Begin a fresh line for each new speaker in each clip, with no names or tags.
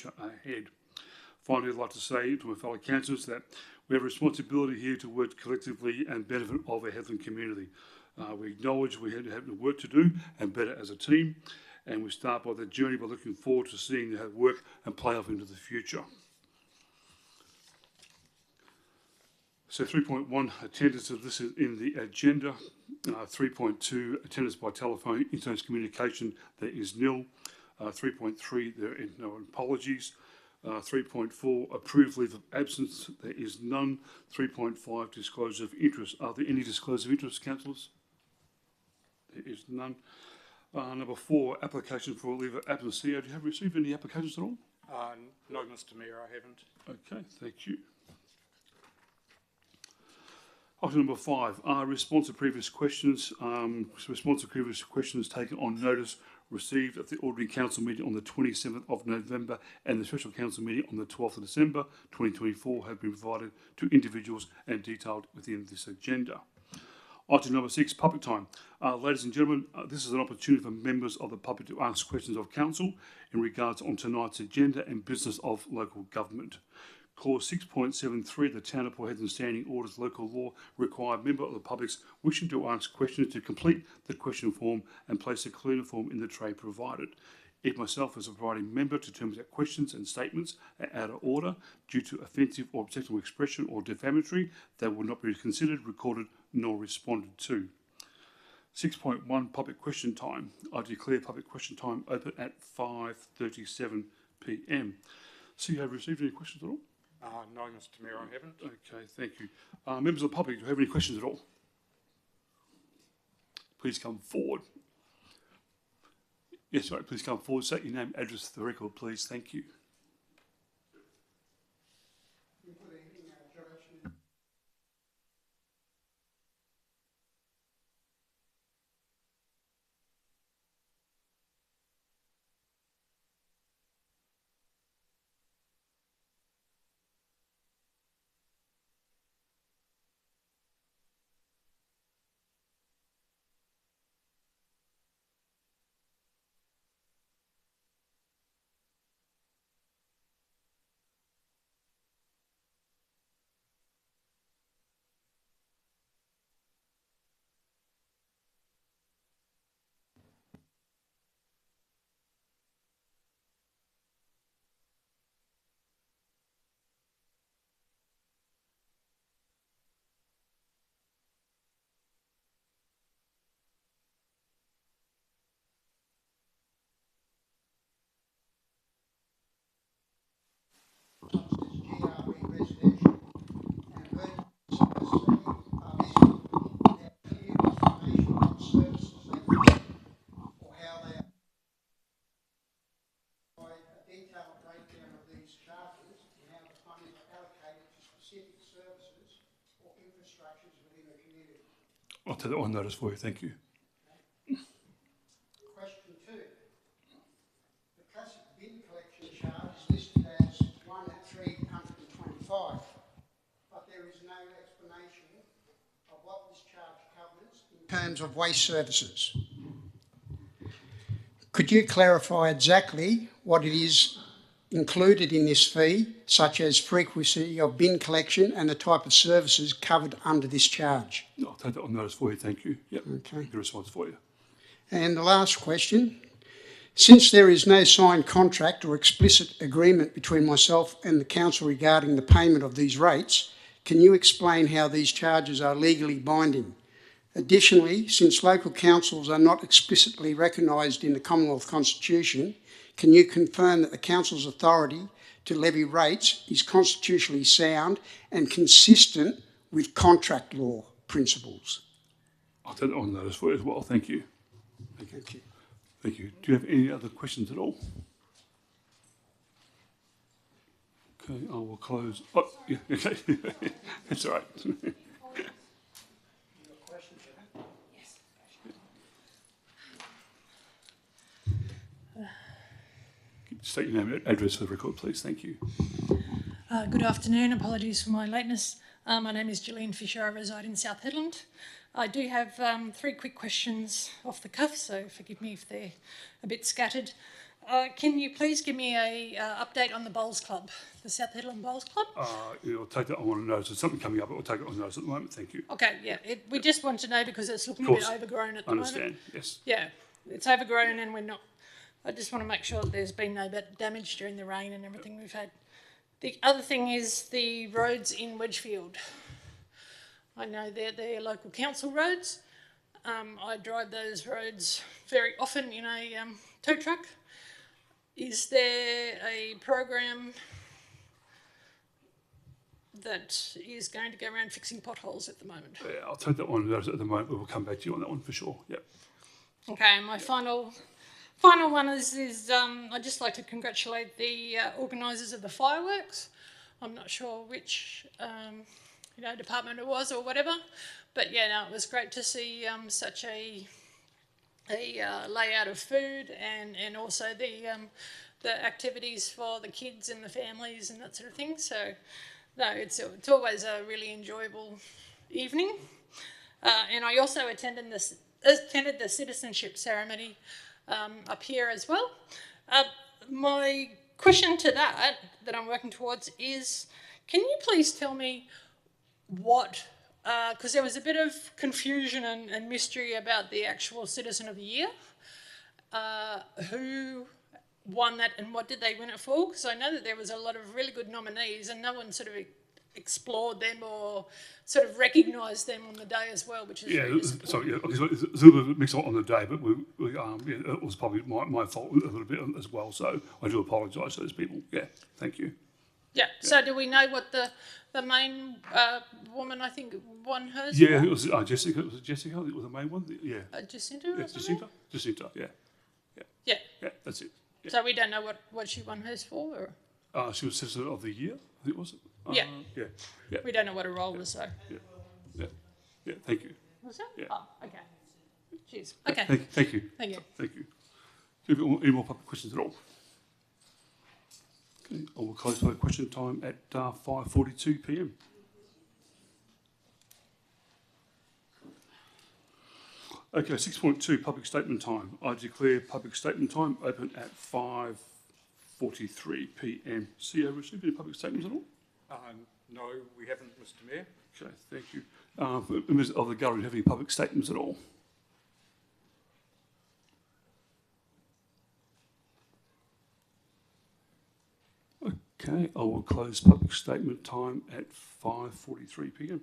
future ahead. Finally, I'd like to say to my fellow councillors that we have a responsibility here to work collectively and benefit of our Heathland community. We acknowledge we have work to do and better as a team, and we start by the journey by looking forward to seeing how work and play off into the future. So 3.1, attendance of this is in the agenda. 3.2, attendance by telephone, internet communication, there is nil. 3.3, there is no apologies. 3.4, approved leave of absence, there is none. 3.5, disclosure of interest. Are there any disclosure of interest, councillors? There is none. Number 4, application for leave of absence. CEO, do you have received any applications at all?
No, Mr. Mayor, I haven't.
Okay, thank you. Item number 5, response to previous questions. Response to previous questions taken on notice received at the ordinary council meeting on the 27th of November and the special council meeting on the 12th of December 2024 have been provided to individuals and detailed within this agenda. Item number 6, public time. Ladies and gentlemen, this is an opportunity for members of the public to ask questions of council in regards on tonight's agenda and business of local government. Clause 6.73 of the Town of Port Hedland Standing Orders Local Law require a member of the public wishing to ask questions to complete the question form and place a cleaner form in the tray provided. If myself as a providing member determines that questions and statements are out of order due to offensive or objectionable expression or defamatory, they will not be considered, recorded nor responded to. 6.1, public question time. I declare public question time open at 5:37 p.m. So you have received any questions at all?
No, Mr. Mayor, I haven't.
Okay, thank you. Members of the public, do you have any questions at all? Please come forward. Yes, sorry, please come forward. State your name, address for the record, please. Thank you. I'll take that on notice for you, thank you.
Question 2. The classic bin collection charge is listed as 1 at 325, but there is no explanation of what this charge covers in terms of waste services. Could you clarify exactly what it is included in this fee, such as frequency of bin collection and the type of services covered under this charge?
I'll take that on notice for you, thank you. Yep,
okay.
The response for you.
And the last question, since there is no signed contract or explicit agreement between myself and the council regarding the payment of these rates, can you explain how these charges are legally binding? Additionally, since local councils are not explicitly recognised in the Commonwealth Constitution, can you confirm that the council's authority to levy rates is constitutionally sound and consistent with contract law principles?
I'll take that on notice for you as well, thank you.
Thank you.
Thank you. Do you have any other questions at all? Okay, I will close. Oh, yeah, okay. That's all right. State your name and address for the record, please. Thank you.
Good afternoon. Apologies for my lateness. My name is Gillian Fisher. I reside in South Hedland. I do have 3 quick questions off the cuff, so forgive me if they're a bit scattered. Can you please give me a update on the Bowls Club, the South Headland Bowls Club?
I'll take that on notice. There's something coming up, but we'll take it on notice at the moment. Thank you.
Okay, yeah. We just want to know because it's looking a
Of
bit
course.
overgrown at the
Understand,
moment.
yes.
Yeah, it's overgrown and we're not. I just want to make sure that there's been no damage during the rain and everything we've had. The other thing is the roads in Wedgefield. I know they're local council roads. I drive those roads very often in a tow truck. Is there a program that is going to go around fixing potholes at the moment?
Yeah, I'll take that on notice at the moment, but we'll come back to you on that one for sure. Yep.
Okay, and my final one is I'd just like to congratulate the organisers of the fireworks. I'm not sure which department it was or whatever, but yeah, no, it was great to see such a layout of food and also the activities for the kids and the families and that sort of thing. So no, it's always a really enjoyable evening. And I also attended the citizenship ceremony up here as well. My question to that I'm working towards is, can you please tell me what, because there was a bit of confusion and mystery about the actual Citizen of the Year, who won that and what did they win it for? Because I know that there was a lot of really good nominees and no one sort of explored them or sort of recognised them on the day as well, which is very disappointing.
Sorry, yeah, okay, so it's a little bit mixed up on the day, but it was probably my fault a little bit as well, so I do apologise to those people. Yeah, thank you.
Yeah, so do we know what the main woman, I think, won hers?
Yeah,
for?
it was Jessica. Was it Jessica? It was the main one. Yeah.
Jacinta
Yeah,
or something?
Jacinta. Yeah.
Yeah.
Yeah, that's it. Yeah.
So we don't know what she won hers for? Or?
She was Citizen of the Year. I think was it?
Yeah.
Yeah.
We don't know what her role was, so.
Yeah. Thank you.
Was it?
Yeah.
Oh, okay. Cheers. Okay.
Thank you.
Thank you.
Thank you. Do you have any more public questions at all? Okay, I will close public question time at 5:42 p.m. Okay, 6.2 public statement time. I declare public statement time open at 5:43 p.m. CEO, received any public statements at all?
No, we haven't, Mr Mayor.
Okay, thank you. Members of the gallery, have any public statements at all? Okay, I will close public statement time at 5:43 p.m.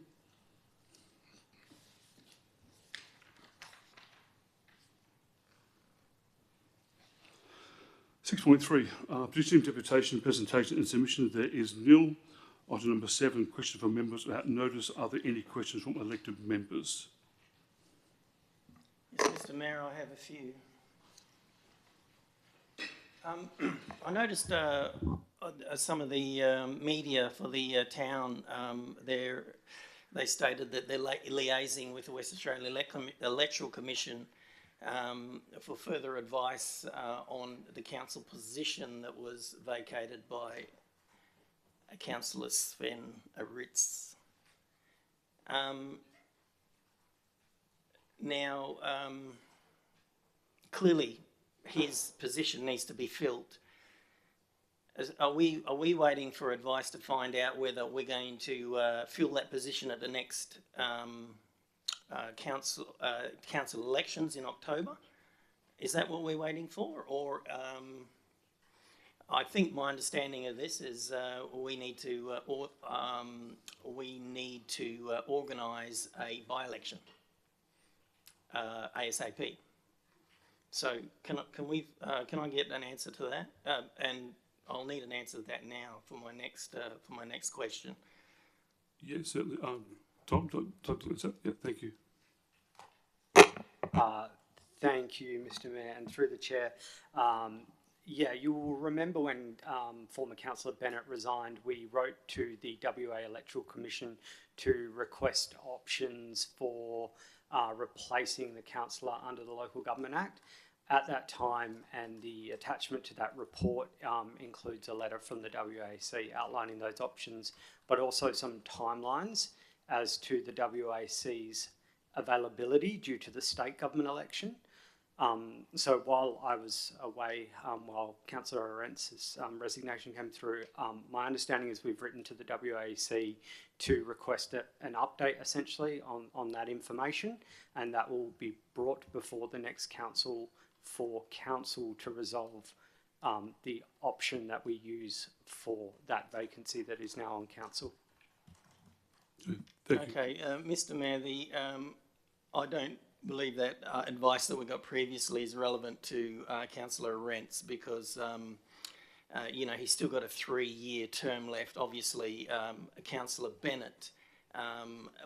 (6.3) Petition, interpretation, presentation and submission. There is nil. Item number 7, question from members without notice. Are there any questions from elected members?
Yes, Mr Mayor, I have a few. I noticed some of the media for the town, they stated that they're liaising with the West Australian Electoral Commission for further advice on the council position that was vacated by Councillor Sven Aritz. Now, clearly his position needs to be filled. Are we waiting for advice to find out whether we're going to fill that position at the next council elections in October? Is that what we're waiting for? Or I think my understanding of this is we need to organise a by-election ASAP. So can I get an answer to that? And I'll need an answer to that now for my next question.
Yes, certainly. Tom, yeah, thank you.
Thank you, Mr Mayor, and through the chair. Yeah, you will remember when former Councillor Bennett resigned, we wrote to the WA Electoral Commission to request options for replacing the councillor under the Local Government Act. At that time, and the attachment to that report includes a letter from the WAC outlining those options, but also some timelines as to the WAC's availability due to the state government election. So while I was away, while Councillor Arentz's resignation came through, my understanding is we've written to the WAC to request an update essentially on that information, and that will be brought before the next council for council to resolve the option that we use for that vacancy that is now on council.
Thank you.
Okay, Mr Mayor, I don't believe that advice that we got previously is relevant to Councillor Rents because, you know, he's still got a 3-year term left. Obviously, Councillor Bennett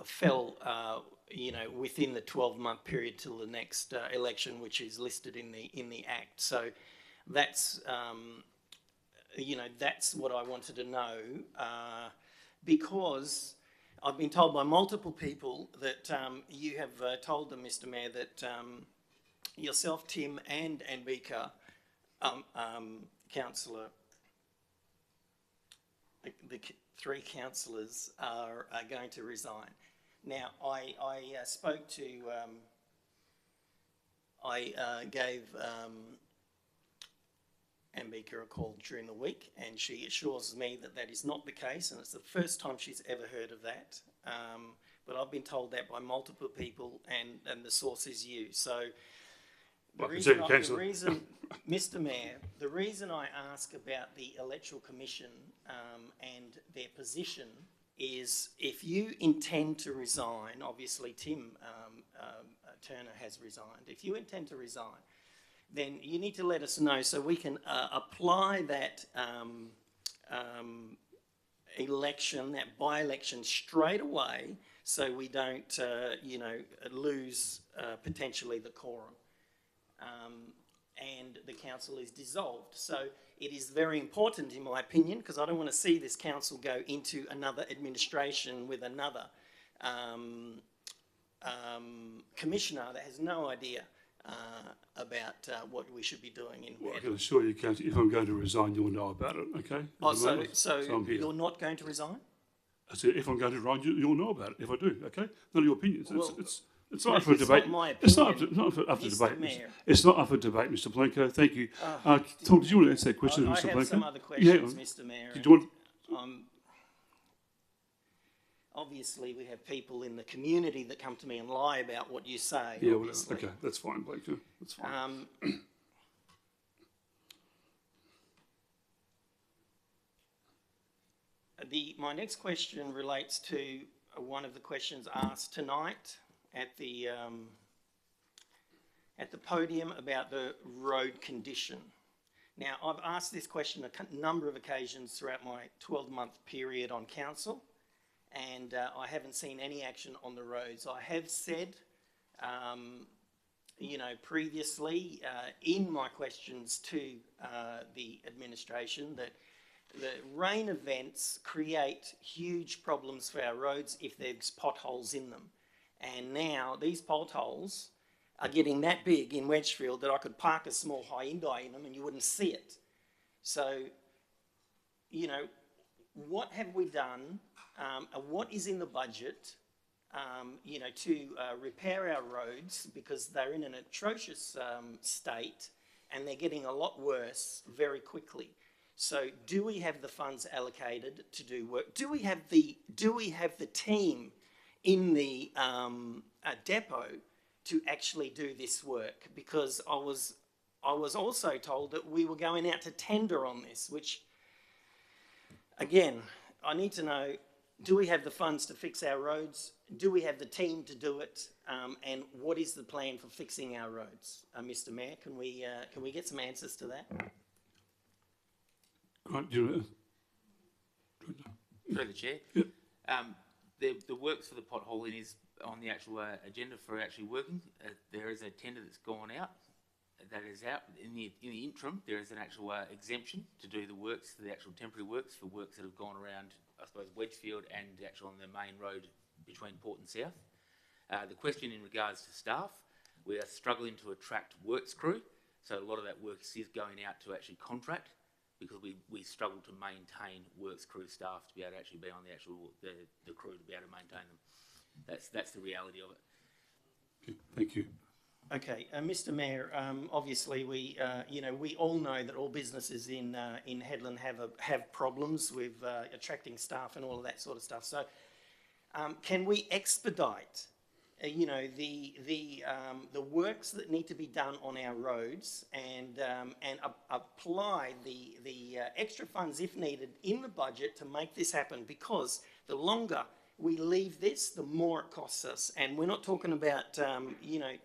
fell, you know, within the 12-month period till the next election, which is listed in the Act. So that's, you know, that's what I wanted to know because I've been told by multiple people that you have told them, Mr Mayor, that yourself, Tim and Ambika, councillor, the 3 councillors are going to resign. Now, I spoke to, I gave Ambika a call during the week, and she assures me that that is not the case, and it's the first time she's ever heard of that. But I've been told that by multiple people, and the source is you. So the reason, Mr Mayor, the reason I ask about the Electoral Commission and their position is if you intend to resign, obviously Tim Turner has resigned, if you intend to resign, then you need to let us know so we can apply that election, that by-election straight away so we don't, you know, lose potentially the quorum. And the council is dissolved. So it is very important, in my opinion, because I don't want to see this council go into another administration with another commissioner that has no idea about what we should be doing in
Well, I can assure you, Councillor, if I'm going to resign, you'll know about it, okay?
Oh, so
I'm here.
you're not going to resign?
I said, if I'm going to resign, you'll know about it, if I do, okay? None of your opinions.
Well,
It's not up for
it's
debate.
not my
It's not
opinion,
up for
Mr.
debate.
Mayor.
It's not up for debate, Mr. Blanco. Thank you. Tom, did you want to answer that question,
I
Mr. Blanco?
have some other
Yeah,
questions, Mr Mayor.
did you want?
Obviously, we have people in the community that come to me and lie about what you say.
Yeah, well,
obviously.
okay, that's fine, Blanco. That's fine.
My next question relates to one of the questions asked tonight at the podium about the road condition. Now, I've asked this question a number of occasions throughout my 12-month period on council, and I haven't seen any action on the roads. I have said, you know, previously in my questions to the administration that the rain events create huge problems for our roads if there's potholes in them. And now these potholes are getting that big in Wedgefield that I could park a small Hyundai in them and you wouldn't see it. So, you know, what have we done? What is in the budget, you know, to repair our roads because they're in an atrocious state and they're getting a lot worse very quickly. So do we have the funds allocated to do work? Do we have the team in the depot to actually do this work? Because I was also told that we were going out to tender on this, which, again, I need to know, do we have the funds to fix our roads? Do we have the team to do it? And what is the plan for fixing our roads? Mr Mayor, can we get some answers to that?
Right, you
Through the chair.
Yep.
The works for the potholing is on the actual agenda for actually working. There is a tender that's gone out. That is out. In the interim, there is an actual exemption to do the works, the actual temporary works for works that have gone around, I suppose, Wedgefield and actually on the main road between Port and South. The question in regards to staff, we are struggling to attract works crew. So a lot of that work is going out to actually contract, because we struggle to maintain works crew staff to be able to actually be on the crew to be able to maintain them. That's the reality of it.
Okay, thank you.
Okay, Mr. Mayor, obviously we all know that all businesses in Headland have problems with attracting staff and all of that sort of stuff. So, can we expedite, the works that need to be done on our roads and apply the extra funds if needed in the budget to make this happen? Because the longer we leave this, the more it costs us. And we're not talking about,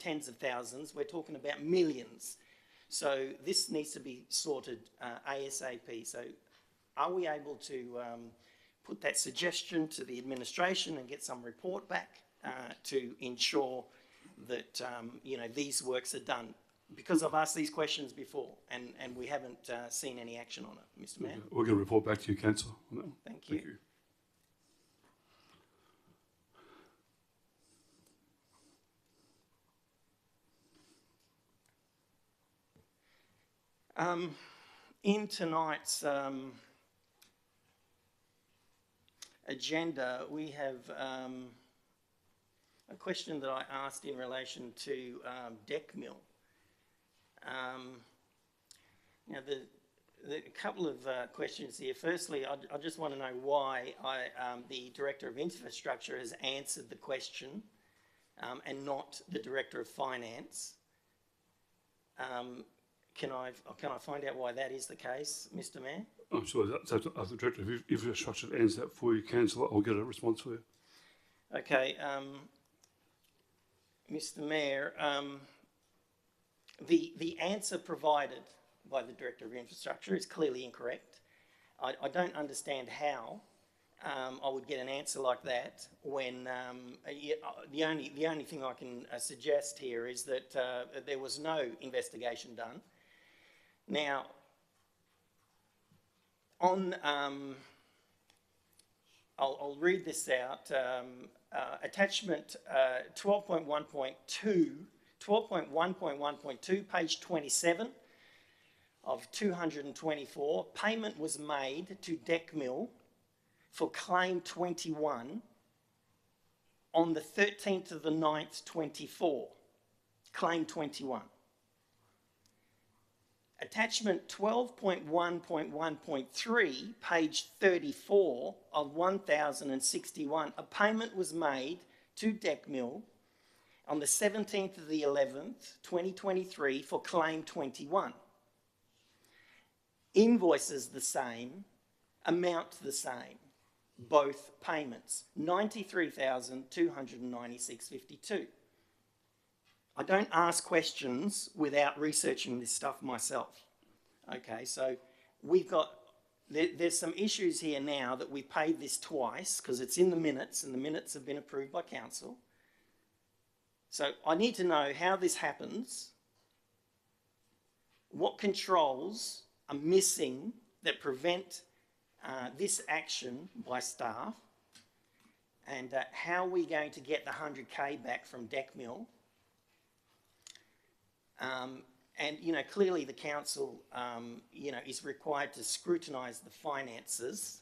tens of thousands, we're talking about millions. So this needs to be sorted ASAP. So are we able to put that suggestion to the administration and get some report back to ensure that, these works are done? Because I've asked these questions before and we haven't seen any action on it, Mr. Mayor.
We're going to report back to you, councillor, on that one.
Thank you. In tonight's agenda, we have a question that I asked in relation to Deck Mill. Now, a couple of questions here. Firstly, I just want to know why the Director of Infrastructure has answered the question and not the Director of Finance. Can I find out why that is the case, Mr. Mayor?
I'm sure that's up to the Director of Infrastructure to answer that for you, councillor. I'll get a response for you.
Okay, Mr. Mayor, the answer provided by the Director of Infrastructure is clearly incorrect. I don't understand how I would get an answer like that when the only thing I can suggest here is that there was no investigation done. Now, on I'll read this out. Attachment 12.1.2, page 27 of 224. Payment was made to Deck Mill for claim 21 on the 13th of the 9th, 24. Claim 21. Attachment 12.1.1.3, page 34 of 1061, a payment was made to Deck Mill on the 17th of the 11th, 2023 for claim 21. Invoices the same, amount the same, both payments, $93,296.52. I don't ask questions without researching this stuff myself. Okay, so there's some issues here now that we paid this twice because it's in the minutes and the minutes have been approved by council. So I need to know how this happens, what controls are missing that prevent this action by staff, and how are we going to get the 100K back from Deck Mill. And, clearly the council, is required to scrutinise the finances.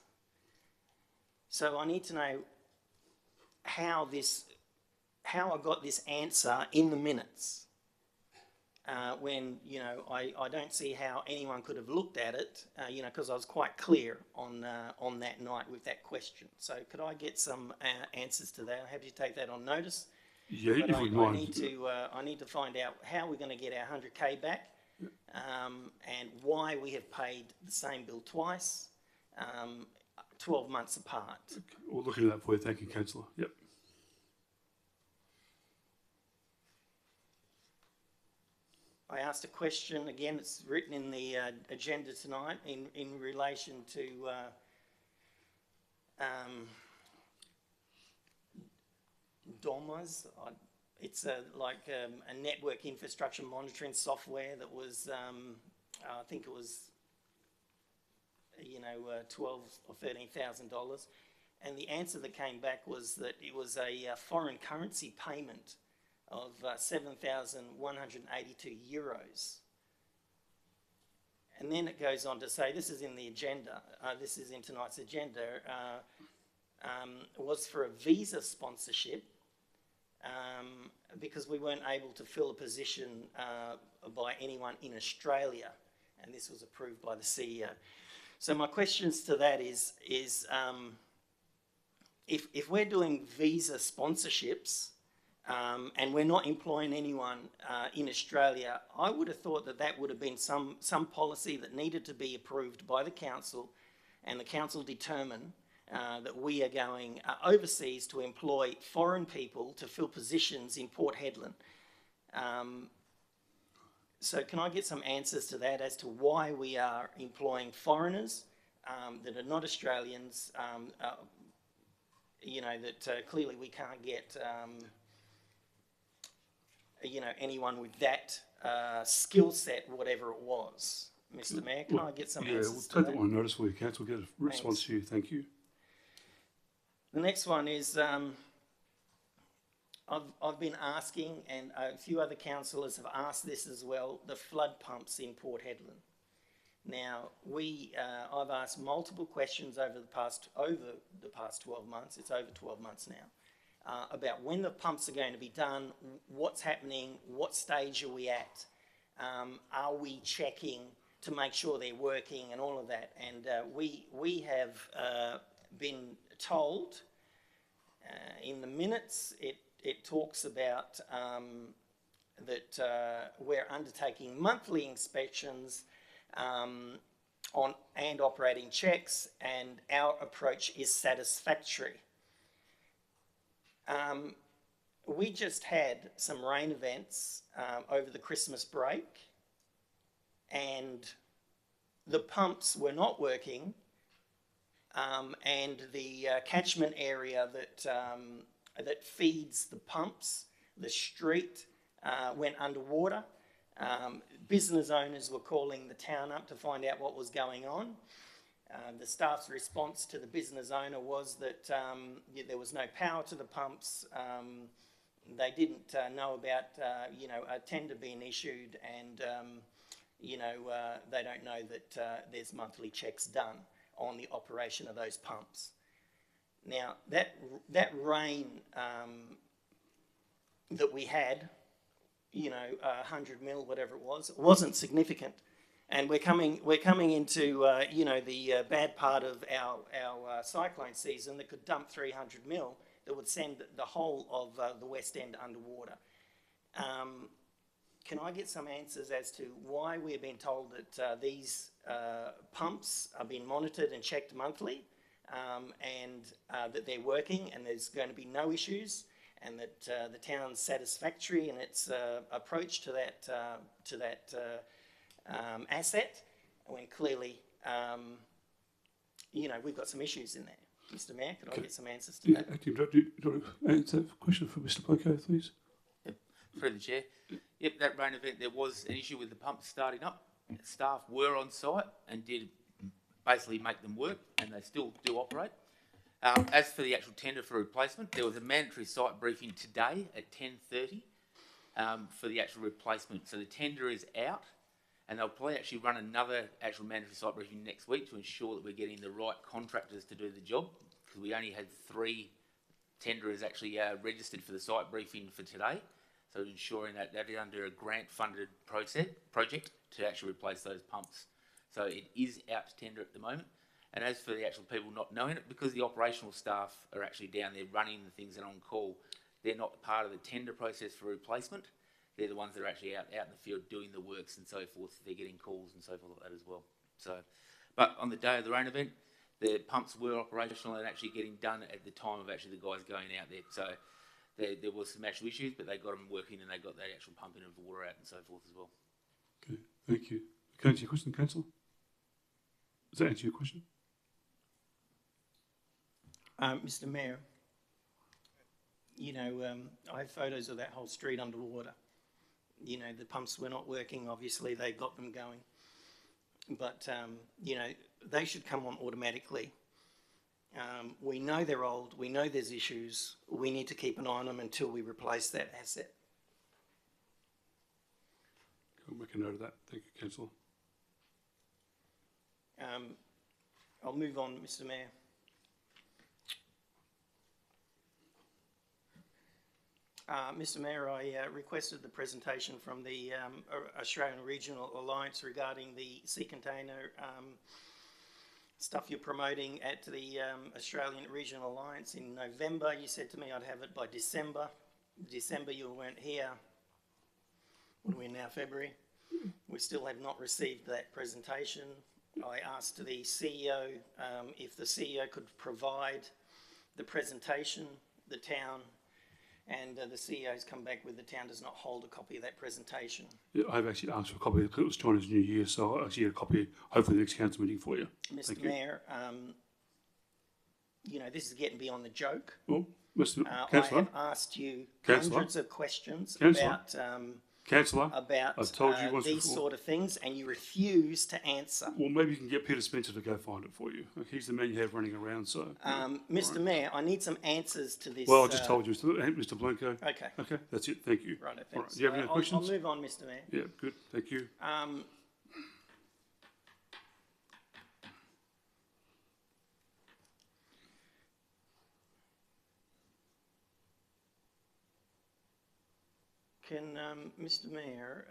So I need to know how I got this answer in the minutes when, I don't see how anyone could have looked at it, because I was quite clear on that night with that question. So could I get some answers to that? I'm happy to take that on notice.
Yeah,
But
if
I
we mind.
I need to find out how we're going to get our 100K back, and why we have paid the same bill twice, 12 months apart.
We'll look into that for you. Thank you, councillor. Yep.
I asked a question, again, it's written in the agenda tonight in relation to DOMAS. It's a network infrastructure monitoring software that was, I think it was, $12,000 or $13,000. And the answer that came back was that it was a foreign currency payment of 7,182 euros. And then it goes on to say, this is in the agenda, this is in tonight's agenda, was for a visa sponsorship because we weren't able to fill a position by anyone in Australia, and this was approved by the CEO. So my questions to that is if we're doing visa sponsorships and we're not employing anyone in Australia, I would have thought that that would have been some policy that needed to be approved by the council, and the council determine that we are going overseas to employ foreign people to fill positions in Port Hedland. So can I get some answers to that as to why we are employing foreigners that are not Australians, you know, that clearly we can't get, you know, anyone with that skill set, whatever it was. Mr. Mayor, can I get some answers
we'll
to
take
that?
that one on notice for you, Council. We'll get a response to you. Thank you.
The next one is, I've been asking, and a few other councillors have asked this as well, the flood pumps in Port Hedland. Now, I've asked multiple questions over the past 12 months, it's over 12 months now, about when the pumps are going to be done, what's happening, what stage are we at, are we checking to make sure they're working and all of that. And we have been told in the minutes, it talks about that we're undertaking monthly inspections on and operating checks, and our approach is satisfactory. We just had some rain events over the Christmas break, and the pumps were not working, and the catchment area that feeds the pumps, the street, went underwater. Business owners were calling the town up to find out what was going on. The staff's response to the business owner was that there was no power to the pumps. They didn't know about you know, a tender being issued, and you know, they don't know that there's monthly checks done on the operation of those pumps. Now that rain that we had, you know, 100 mil, whatever it wasn't significant, and we're coming into you know, the bad part of our cyclone season that could dump 300 mil that would send the whole of the West End underwater. Can I get some answers as to why we're being told that these pumps are being monitored and checked monthly, and that they're working and there's going to be no issues, and that the town's satisfactory in its approach to that asset, when clearly, you know, we've got some issues in there. Mr. Mayor, could I get some answers to that?
Acting Director, do you want to answer a question for Mr. Poco, please?
Through the chair. Yep, that rain event, there was an issue with the pumps starting up. Staff were on site and did basically make them work, and they still do operate. As for the actual tender for replacement, there was a mandatory site briefing today at 10:30 for the actual replacement. So the tender is out, and they'll probably actually run another actual mandatory site briefing next week to ensure that we're getting the right contractors to do the job, because we only had 3 tenderers actually registered for the site briefing for today. So ensuring that that is under a grant-funded project to actually replace those pumps. So it is out to tender at the moment. And as for the actual people not knowing it, because the operational staff are actually down there running the things and on call, they're not part of the tender process for replacement. They're the ones that are actually out in the field doing the works and so forth. They're getting calls and so forth like that as well. So, but on the day of the rain event, the pumps were operational and actually getting done at the time of actually the guys going out there. So there was some actual issues, but they got them working and they got that actual pumping of water out and so forth as well.
Okay, thank you. Can I answer your question, Councillor? Does that answer your question?
Mr. Mayor, you know, I have photos of that whole street underwater. You know, the pumps were not working, obviously, they got them going. But, you know, they should come on automatically. We know they're old, we know there's issues, we need to keep an eye on them until we replace that asset.
I'll make a note of that. Thank you, Councillor.
I'll move on, Mr. Mayor. Mr Mayor, I requested the presentation from the Australian Regional Alliance regarding the sea container stuff you're promoting at the Australian Regional Alliance in November. You said to me I'd have it by December. December you weren't here. What are we in now, February? We still have not received that presentation. I asked the CEO if the CEO could provide the presentation, the town, and the CEO has come back with the town does not hold a copy of that presentation.
Yeah, I've actually asked for a copy because it was China's New Year, so I'll actually get a copy, hopefully the next council meeting for you.
Mr
Thank you.
Mayor, you know, this is getting beyond the joke.
Well, Mr.
I
Councillor,
have asked you
Councillor?
hundreds of questions
Councillor?
about
I've told you once
these
before.
sort of things, and you refuse to answer.
Well, maybe you can get Peter Spencer to go find it for you. Okay, he's the man you have running around, so.
Mr Mayor, I need some answers to this.
Well, I just told you, Mr. Blanco.
Okay.
Okay, that's it. Thank you.
Right,
All right.
thanks.
Do you have any other questions?
I'll move on, Mr Mayor.
Yeah, good. Thank you.
Can, Mr Mayor,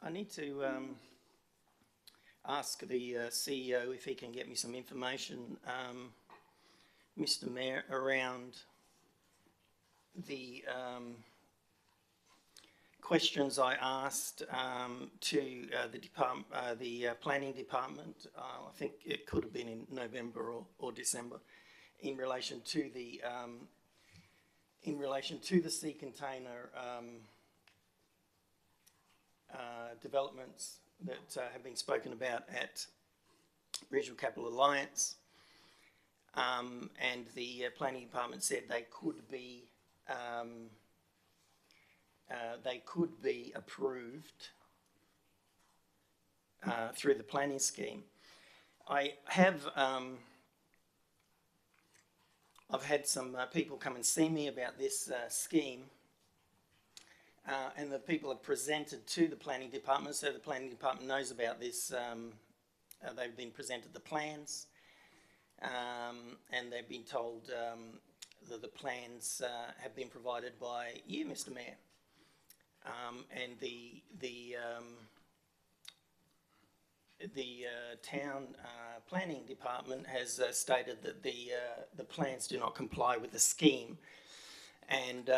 I need to ask the CEO if he can get me some information, Mr Mayor, around the questions I asked to the planning department. I think it could have been in November or December, in relation to the sea container developments that have been spoken about at Regional Capital Alliance, and the planning department said they could be approved through the planning scheme. I have I've had some people come and see me about this scheme. And the people have presented to the planning department, so the planning department knows about this. They've been presented the plans, and they've been told that the plans have been provided by you, Mr. Mayor. And the town planning department has stated that the plans do not comply with the scheme, and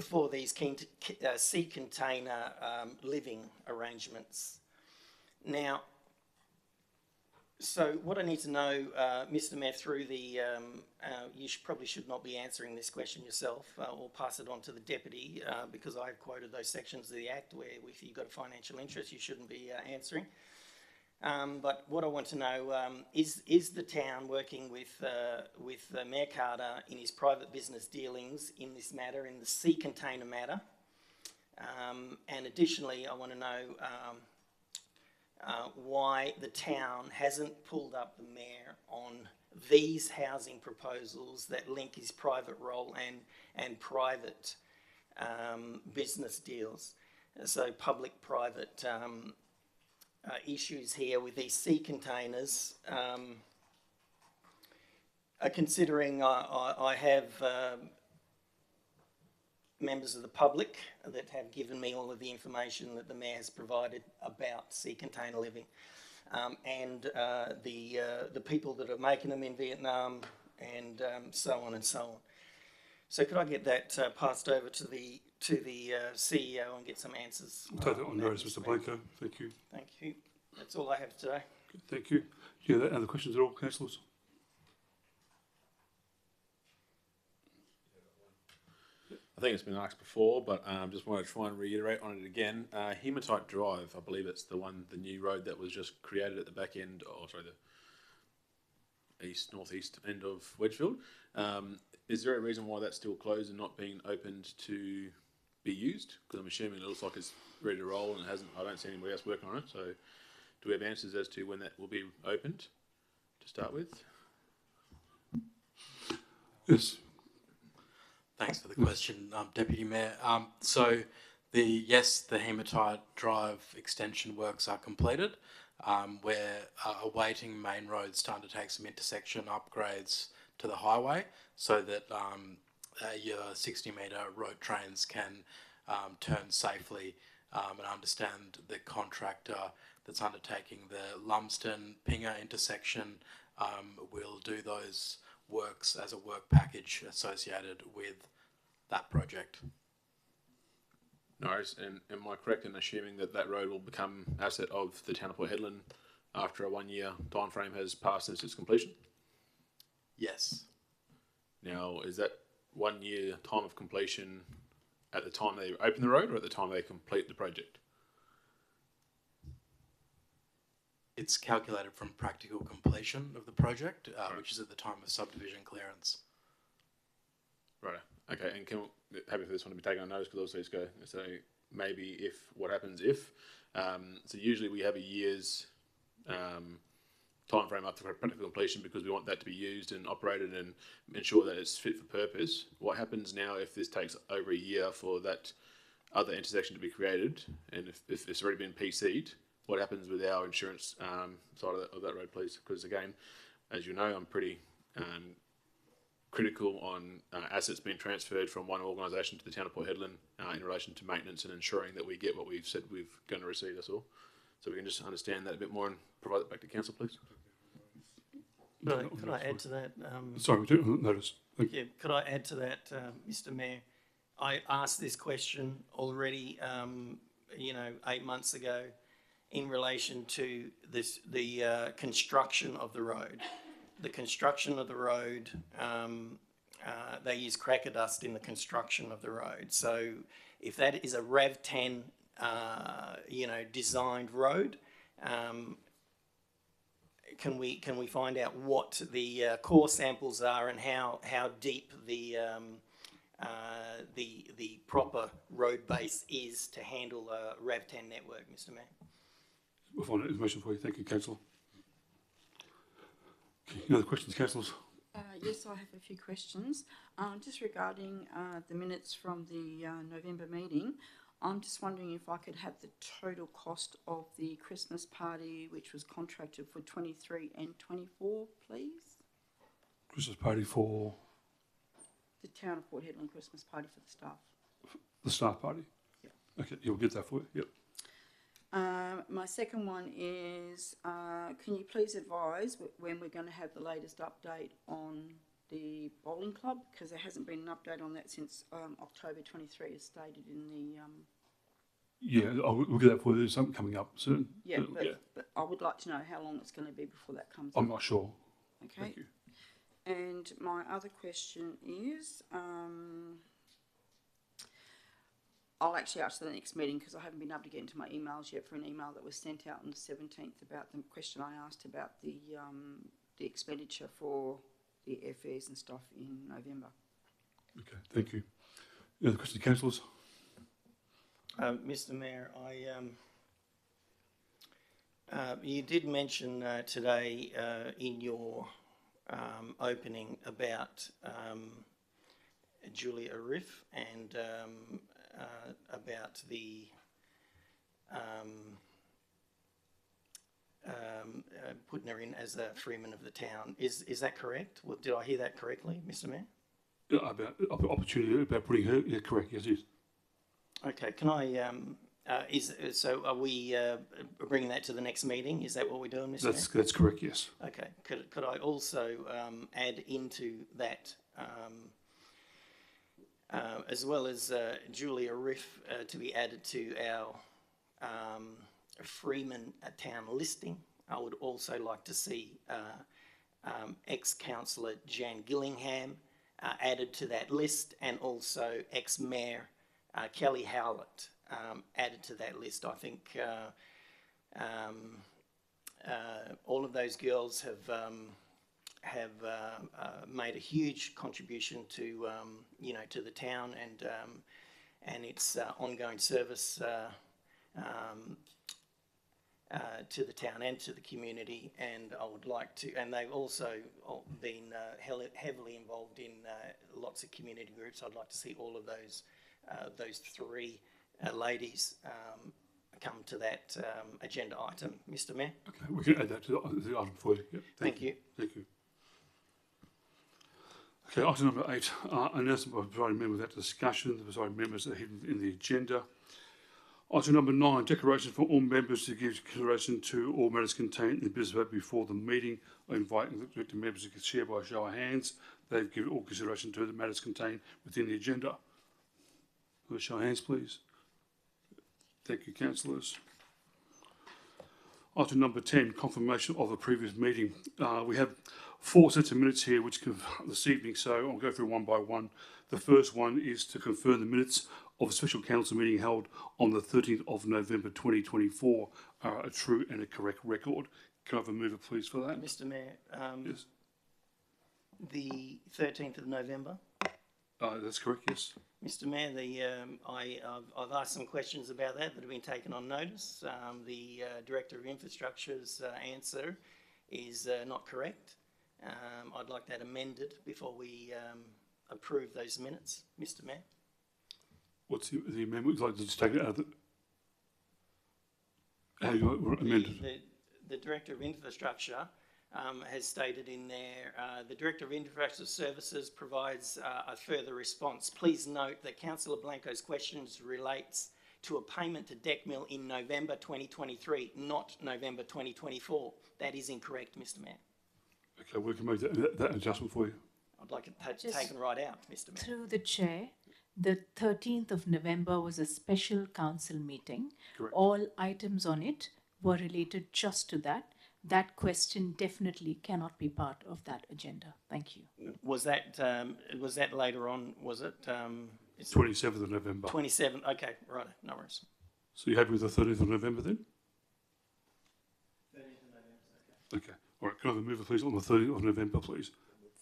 for these sea container living arrangements. Now, so what I need to know, Mr. Mayor, through the, you probably should not be answering this question yourself, or pass it on to the deputy, because I've quoted those sections of the Act where if you've got a financial interest, you shouldn't be answering. But what I want to know is the town working with Mayor Carter in his private business dealings in this matter, in the sea container matter? And additionally, I want to know why the town hasn't pulled up the mayor on these housing proposals that link his private role and private business deals. So public-private issues here with these sea containers. Considering I have members of the public that have given me all of the information that the mayor has provided about sea container living, and the people that are making them in Vietnam, and so on and so on. So could I get that passed over to the CEO and get some answers?
Take that on notice, Mr. Blanco. Thank you.
Thank you. That's all I have today.
Good, thank you. Do you have other questions at all, councillors?
I think it's been asked before, but just want to try and reiterate on it again. Hematite Drive, I believe it's the new road that was just created at the back end, the northeast end of Wedgfield. Is there a reason why that's still closed and not being opened to be used? Because I'm assuming it looks like it's ready to roll and it hasn't. I don't see anybody else working on it. So, do we have answers as to when that will be opened? To start with.
Yes.
Thanks for the question, Deputy Mayor. So the Hematite Drive extension works are completed. We're awaiting Main Road to undertake some intersection upgrades to the highway so that your 60-metre road trains can turn safely, and understand the contractor that's undertaking the Lumsden Pinger intersection will do those works as a work package associated with that project.
No worries. And am I correct in assuming that that road will become asset of the town of Port Hedland after a 1 year time frame has passed since its completion?
Yes.
Now, is that 1 year time of completion at the time they open the road or at the time they complete the project?
It's calculated from practical completion of the project, which is at the time of subdivision clearance.
Right. Okay. And happy for this one to be taken on notice because also it's go. So maybe if what happens if, so usually we have a year's time frame up to practical completion because we want that to be used and operated and ensure that it's fit for purpose. What happens now if this takes over a year for that other intersection to be created, and if it's already been PC'd? What happens with our insurance side of that road, please? Because again, as you know, I'm pretty critical on assets being transferred from one organisation to the town of Port Hedland in relation to maintenance and ensuring that we get what we've said we're going to receive, that's all. So we can just understand that a bit more and provide it back to council, please.
Could I add to that?
Sorry, we do notice.
Yeah, could I add to that, Mr. Mayor? I asked this question already, 8 months ago, in relation to the construction of the road. The construction of the road, they use cracker dust in the construction of the road. So if that is a RAV10, designed road, can we find out what the core samples are and how deep the proper road base is to handle a RAV10 network, Mr. Mayor?
We'll find that information for you. Thank you, Councillor. Okay, any other questions, councillors?
Yes, I have a few questions. Just regarding the minutes from the November meeting, I'm just wondering if I could have the total cost of the Christmas party, which was contracted for 23 and 24, please?
Christmas party for
The town of Port Hedland Christmas party for the staff.
the staff party?
Yep.
Okay, you'll get that for you. Yep.
My second one is, can you please advise when we're going to have the latest update on the bowling club? Because there hasn't been an update on that since October 23, as stated in the...
Yeah, we'll get that for you. There's something coming up soon.
Yeah, but I would like to know how long it's going to be before that comes
I'm
up.
not sure.
Okay.
Thank you.
And my other question is, I'll actually ask for the next meeting because I haven't been able to get into my emails yet for an email that was sent out on the 17th about the question I asked about the expenditure for the airfares and stuff in November.
Okay, thank you. Any other questions, councillors?
Mr. Mayor, you did mention today in your opening about Julia Riff and about the putting her in as a freeman of the town. Is that correct? Well, did I hear that correctly, Mr. Mayor?
Yeah, about opportunity, about putting her, yeah, correct, yes, it is.
Okay, can I, so are we bringing that to the next meeting? Is that what we're doing, Mr. Mayor?
That's correct, yes.
Okay, could I also add into that, as well as Julia Riff to be added to our Freeman town listing? I would also like to see ex-councillor Jan Gillingham added to that list, and also ex-mayor Kelly Howlett added to that list. I think all of those girls have made a huge contribution to to the town and its ongoing service to the town and to the community, and I would like to, and they've also been heavily involved in lots of community groups. I'd like to see all of those three ladies come to that agenda item, Mr. Mayor.
Okay, we can add that to the item for you. Yep,
Thank you.
Thank you. Okay, item number 8, announcement by the presiding member without discussion. The presiding members are hidden in the agenda. Item number 9, declaration for all members to give consideration to all matters contained in the business paper before the meeting. I invite the members to share by a show of hands. They've given all consideration to the matters contained within the agenda. With a show of hands, please. Thank you, councillors. Item number 10, confirmation of the previous meeting. We have 4 sets of minutes here which this evening, so I'll go through one by one. The first one is to confirm the minutes of a special council meeting held on the 13th of November 2024 are a true and a correct record. Can I have a mover, please, for that?
Mr. Mayor,
Yes.
the 13th of November.
That's correct, yes.
Mr. Mayor, I've asked some questions about that have been taken on notice. The Director of Infrastructure's answer is not correct. I'd like that amended before we approve those minutes, Mr. Mayor.
What's the amendment? Would you like to just take it out of the... How do you want it amended?
The Director of Infrastructure has stated in there, the Director of Infrastructure Services provides a further response. Please note that Councillor Blanco's questions relates to a payment to Decmil in November 2023, not November 2024. That is incorrect, Mr. Mayor.
Okay, we can make that adjustment for you.
I'd like it taken right out, Mr. Mayor.
Through the chair, the 13th of November was a special council meeting.
Correct.
All items on it were related just to that. That question definitely cannot be part of that agenda. Thank you.
Was that later on? Was it? It's
27th of November.
27. Okay, right. No worries.
So you happy with the 13th of November then?
13th of November.
Okay. All right. Can I have a mover, please, on the 13th of November, please?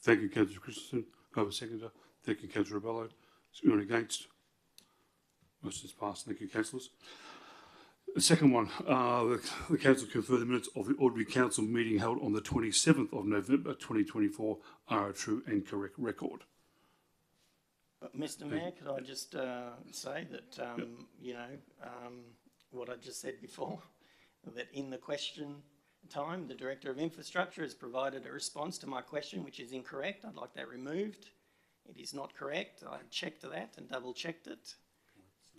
Thank you, Councillor Christensen. Can I have a seconder? Thank you, Councillor Rebello. Is anyone against? Motion is passed. Thank you, councillors. The second one, the council confirmed the minutes of the ordinary council meeting held on the 27th of November 2024 are a true and correct record.
Mr. Mayor, could I just say that, what I just said before, that in the question time, the Director of Infrastructure has provided a response to my question, which is incorrect. I'd like that removed. It is not correct. I checked that and double checked it.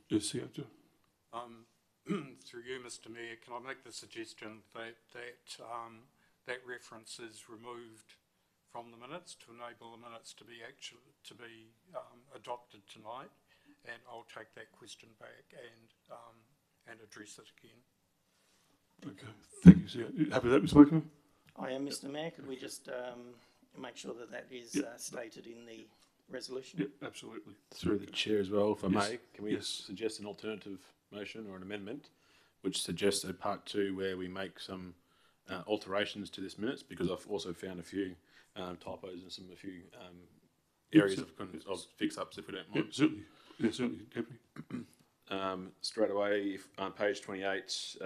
Yes, you have to.
Through you, Mr. Mayor, can I make the suggestion that that reference is removed from the minutes to enable the minutes to be adopted tonight, and I'll take that question back and address it again.
Okay, thank you. So you happy with that, Mr. Maker?
I am, Mr. Mayor. Could we just make sure that that is stated in the resolution?
Yep, absolutely.
Through the chair as well, if I
Yes.
may, can we suggest an alternative motion or an amendment which suggests a part 2 where we make some alterations to this minutes, because I've also found a few typos and a few areas of fix-ups, if we don't mind.
Yep, certainly. Yeah, certainly, Deputy.
Straight away, on page 28,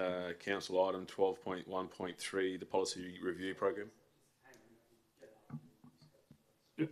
council item 12.1.3, the policy review program.
Yep.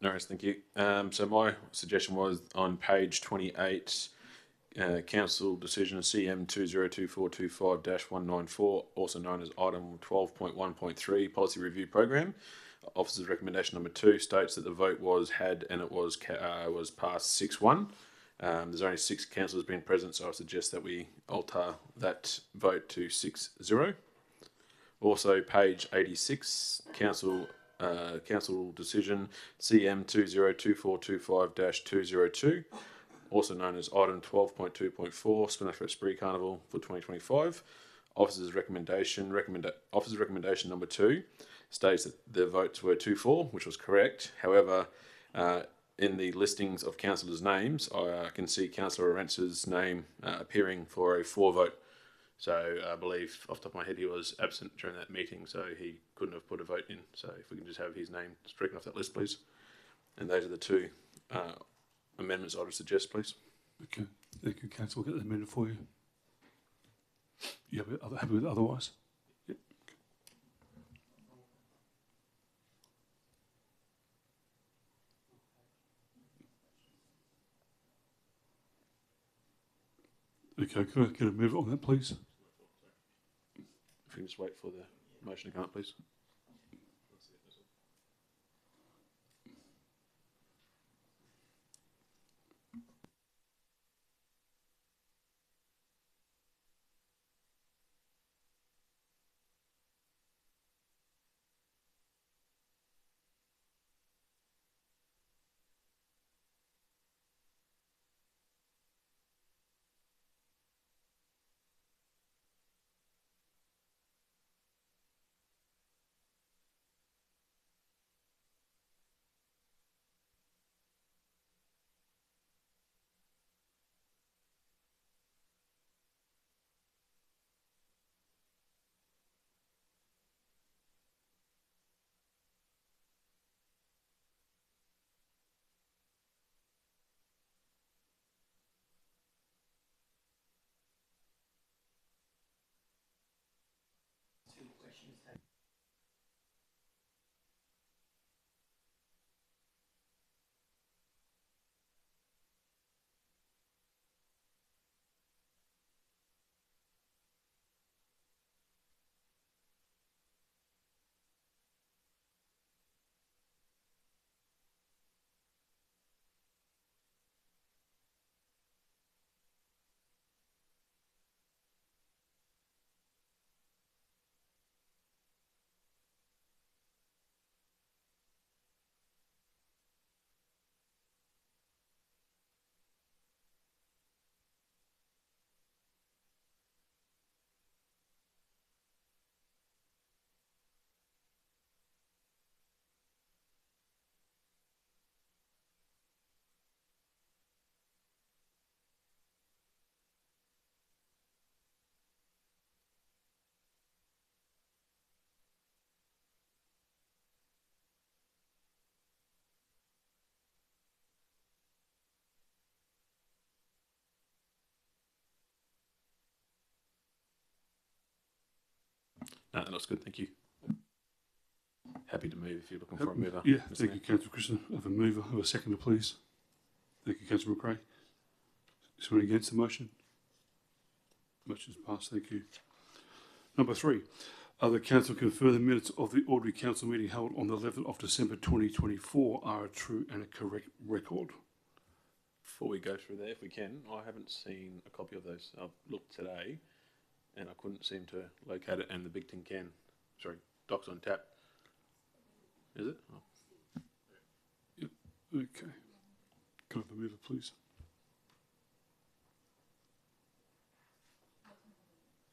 No worries, thank you. So my suggestion was on page 28, Council Decision CM 202425-194, also known as Item 12.1.3, Policy Review Program. Officer's recommendation number 2 states that the vote was had and it was passed 6-1. There's only 6 councillors being present, so I suggest that we alter that vote to 6-0. Also, page 86, Council Decision CM 202425-202, also known as Item 12.2.4, Spindlerford Spree Carnival for 2025. Officer's recommendation number 2 states that the votes were 2-4, which was correct. However, in the listings of councillors' names, I can see Councillor Arentz's name appearing for a 4 vote. So I believe, off the top of my head, he was absent during that meeting, so he couldn't have put a vote in. So if we can just have his name stricken off that list, please. And those are the 2 amendments I would suggest, please.
Okay, thank you, Council. We'll get the amendment for you. You happy with it otherwise? Yep. Okay, can I get a move on that, please?
If you can just wait for the motion to come up, please. No, that looks good, thank you. Happy to move if you're looking for a mover.
Yeah,
Mr.
thank
Mayor.
you, Councillor Christian. Have a mover, have a seconder, please. Thank you, Councillor McRae. Is anyone against the motion? Motion's passed, thank you. Number 3, the council confirm the minutes of the ordinary council meeting held on the 11th of December 2024 are a true and a correct record.
Before we go through there, if we can, I haven't seen a copy of those. I've looked today and I couldn't seem to locate it, and the big tin can, sorry, docs on tap. Is it? Oh.
Yep, okay. Can I have a mover, please?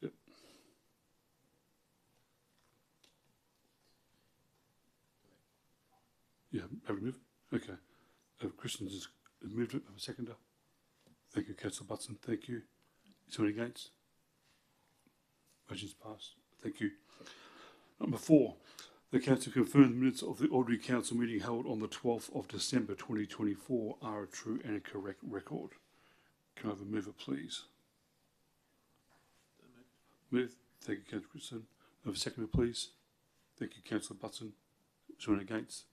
Yep. Yeah, have a move? Okay. Christian's has moved it, have a seconder. Thank you, Councillor Butson, thank you. Is anyone against? Motion's passed. Thank you. Number 4, the council confirmed the minutes of the ordinary council meeting held on the 12th of December 2024 are a true and a correct record. Can I have a mover, please? Move. Thank you, Councillor Christensen. Have a seconder, please. Thank you, Councillor Butson. Is anyone against?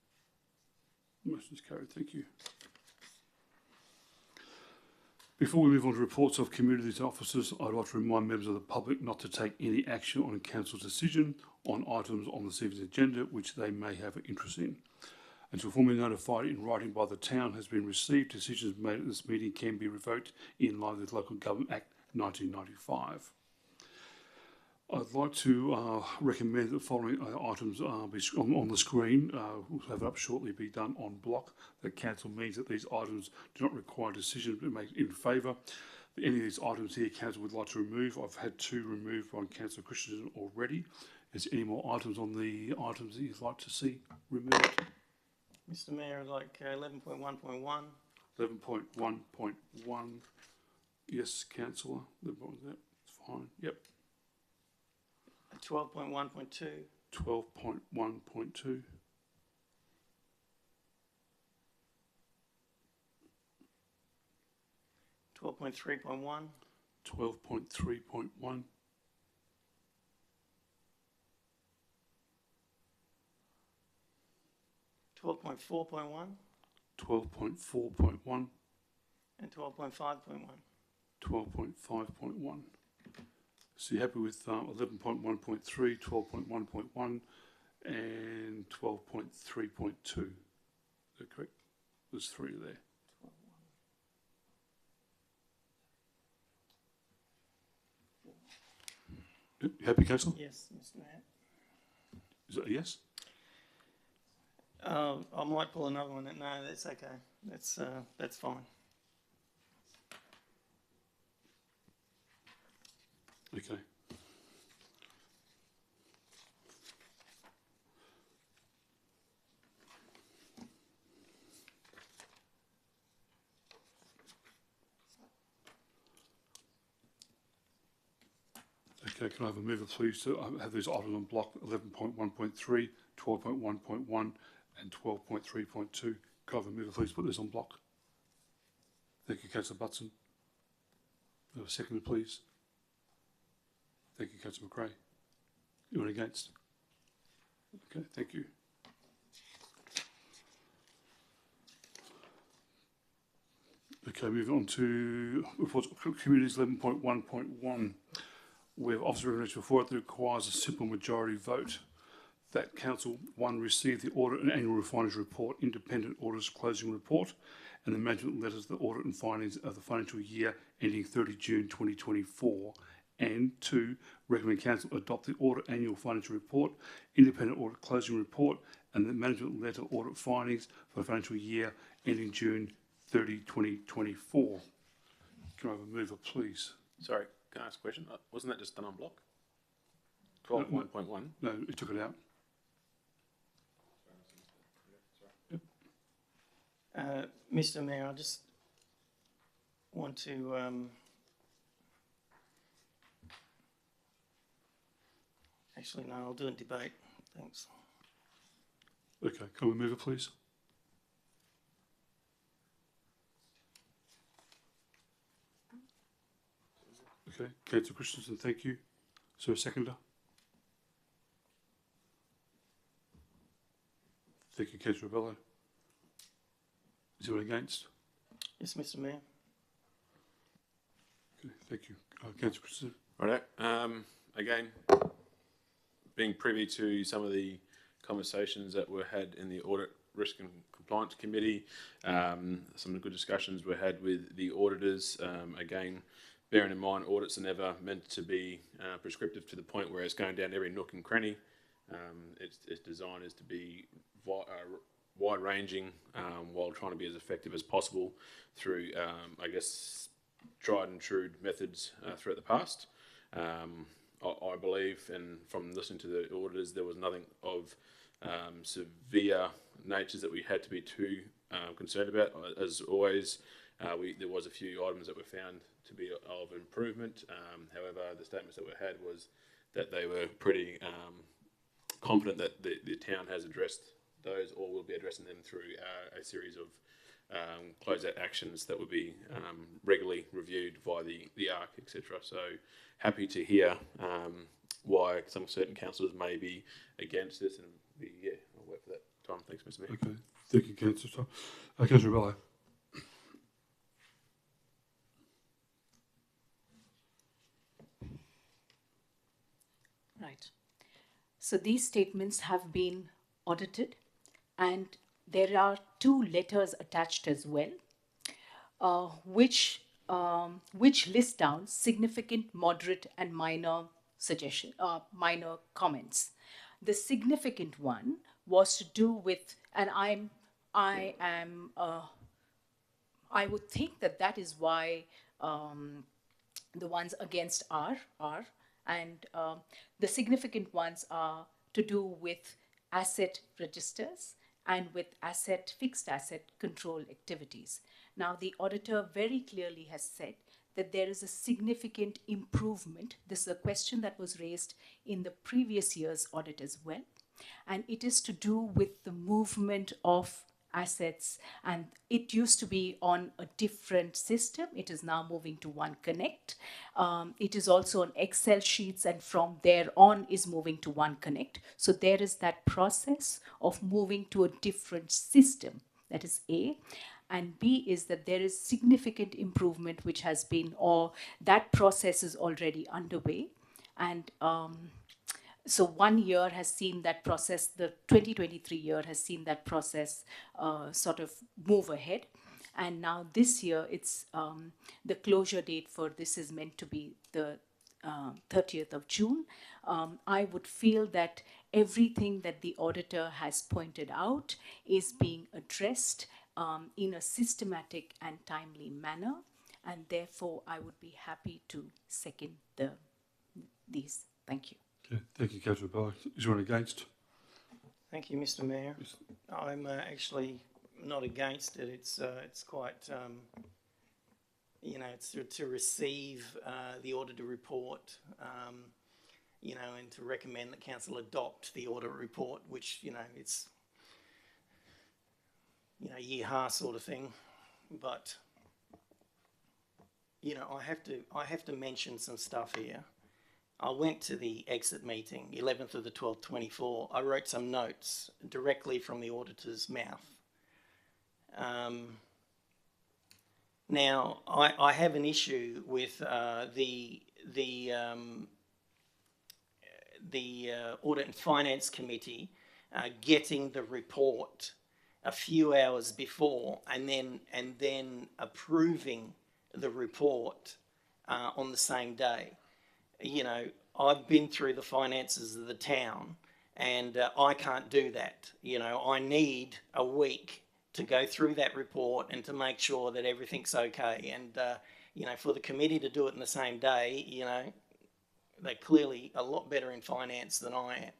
Motion's carried. Thank you. Before we move on to reports of communities and officers, I'd like to remind members of the public not to take any action on a council's decision on items on this evening's agenda which they may have an interest in. Until formally notified in writing by the town has been received, decisions made at this meeting can be revoked in line with Local Government Act 1995. I'd like to recommend that the following items be on the screen, we'll have it up shortly, be done en bloc. The council means that these items do not require a decision to be made in favour. Any of these items here, council would like to remove. I've had 2 removed by Councillor Christensen already. Is there any more items on the items that you'd like to see removed?
Mr Mayor, I'd like 11.1.1.
11.1.1. Yes, councillor. That's fine. Yep.
12.1.2.
12.1.2.
12.3.1.
12.3.1.
12.4.1.
12.4.1.
And 12.5.1.
12.5.1. So you're happy with 11.1.3, 12.1.1 and 12.3.2. Is that correct? There's 3 there. You happy, Councillor?
Yes, Mr Mayor.
Is that a yes?
I might pull another one. No, that's okay. That's fine.
Okay. Okay, can I have a mover please to have these items on block 11.1.3, 12.1.1 and 12.3.2. Can I have a mover please put this on block? Thank you, Councillor Butson. Have a seconder please. Thank you, Councillor McRae. Anyone against? Okay, thank you. Okay, moving on to reports of communities 11.1.1. We have officer recommendation before it that requires a simple majority vote. That Council 1 receive the audit and annual refineries report, independent auditors closing report, and the management letters, the audit and findings of the financial year ending 30 June 2024. And 2, recommend Council adopt the audit annual financial report, independent audit closing report, and the management letter audit findings for the financial year ending June 30, 2024. Can I have a mover, please?
Sorry, can I ask a question? Wasn't that just done on block? 12.1.1?
No, it took it out.
Mr Mayor, I just want to actually, no, I'll do a debate. Thanks.
Okay, can we move it, please? Okay, Councillor Christensen, thank you. So a seconder? Thank you, Councillor Bello. Is anyone against?
Yes, Mr Mayor.
Okay, thank you. Councillor Christensen.
Righto. Again, being privy to some of the conversations that were had in the Audit, Risk and Compliance Committee, some of the good discussions were had with the auditors. Again, bearing in mind audits are never meant to be prescriptive to the point where it's going down every nook and cranny. Its design is to be wide-ranging while trying to be as effective as possible through, I guess, tried and true methods throughout the past. I believe, and from listening to the auditors, there was nothing of severe natures that we had to be too concerned about. As always, there was a few items that were found to be of improvement. However, the statements that were had was that they were pretty confident that the town has addressed those, or will be addressing them through a series of closeout actions that will be regularly reviewed by the ARC, etc. So happy to hear why some certain councillors may be against this, and I'll wait for that time. Thanks, Mr Mayor.
Okay, thank you, Councillor. Councillor Bello.
So these statements have been audited, and there are 2 letters attached as well, which list down significant, moderate, and minor minor comments. The significant one was to do with, and I would think that is why the ones against are, and the significant ones are to do with asset registers and with fixed asset control activities. Now, the auditor very clearly has said that there is a significant improvement. This is a question that was raised in the previous year's audit as well, and it is to do with the movement of assets, and it used to be on a different system. It is now moving to OneConnect. It is also on Excel sheets, and from there on is moving to OneConnect. So there is that process of moving to a different system. That is A. And B is that there is significant improvement which has been, or that process is already underway. And so 1 year has seen that process, the 2023 year has seen that process sort of move ahead. And now this year, it's the closure date for this is meant to be the 30th of June. I would feel that everything that the auditor has pointed out is being addressed in a systematic and timely manner. And therefore, I would be happy to second these. Thank you.
Okay, thank you, Councillor Bell. Is there anyone against?
Thank you, Mr. Mayor. I'm actually not against it. It's quite, you know, it's to receive the auditor report, you know, and to recommend that council adopt the audit report, which, you know, it's, you know, year-ha sort of thing. But, you know, I have to mention some stuff here. I went to the exit meeting, 11th of the 12th, 24. I wrote some notes directly from the auditor's mouth. Now, I have an issue with the Audit and Finance Committee getting the report a few hours before and then approving the report on the same day. You know, I've been through the finances of the town, and I can't do that. You know, I need a week to go through that report and to make sure that everything's okay. And, you know, for the committee to do it in the same day, you know, they're clearly a lot better in finance than I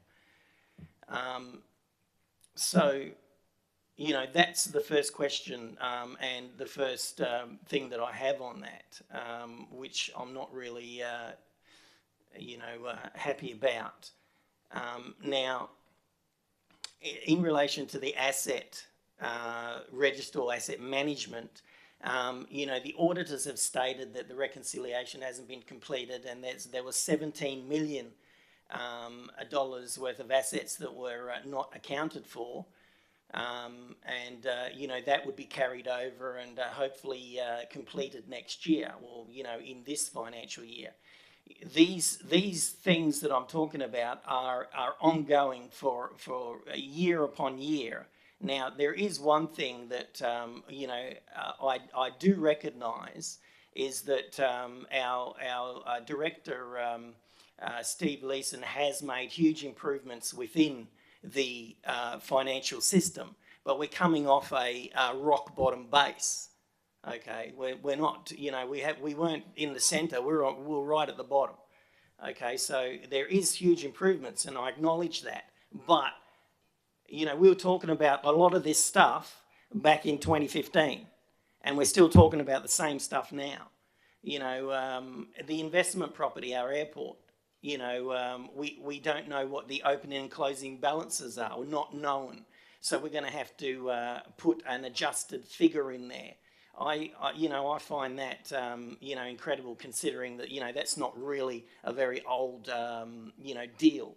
am. So, you know, that's the first question and the first thing that I have on that, which I'm not really... happy about. Now, in relation to the asset register or asset management, you know, the auditors have stated that the reconciliation hasn't been completed, and there was $17 million worth of assets that were not accounted for. You know, that would be carried over and hopefully completed next year, or, you know, in this financial year. These things that I'm talking about are ongoing for a year upon year. Now, there is one thing that, you know, I do recognise is that our director, Steve Leeson, has made huge improvements within the financial system, but we're coming off a rock bottom base. Okay, we're not, you know, we weren't in the centre, we're right at the bottom. Okay, so there is huge improvements, and I acknowledge that. But, you know, we were talking about a lot of this stuff back in 2015, and we're still talking about the same stuff now. You know, the investment property, our airport, you know, we don't know what the opening and closing balances are, or not known. So we're going to have to put an adjusted figure in there. I find that, you know, incredible, considering that, you know, that's not really a very old, you know, deal.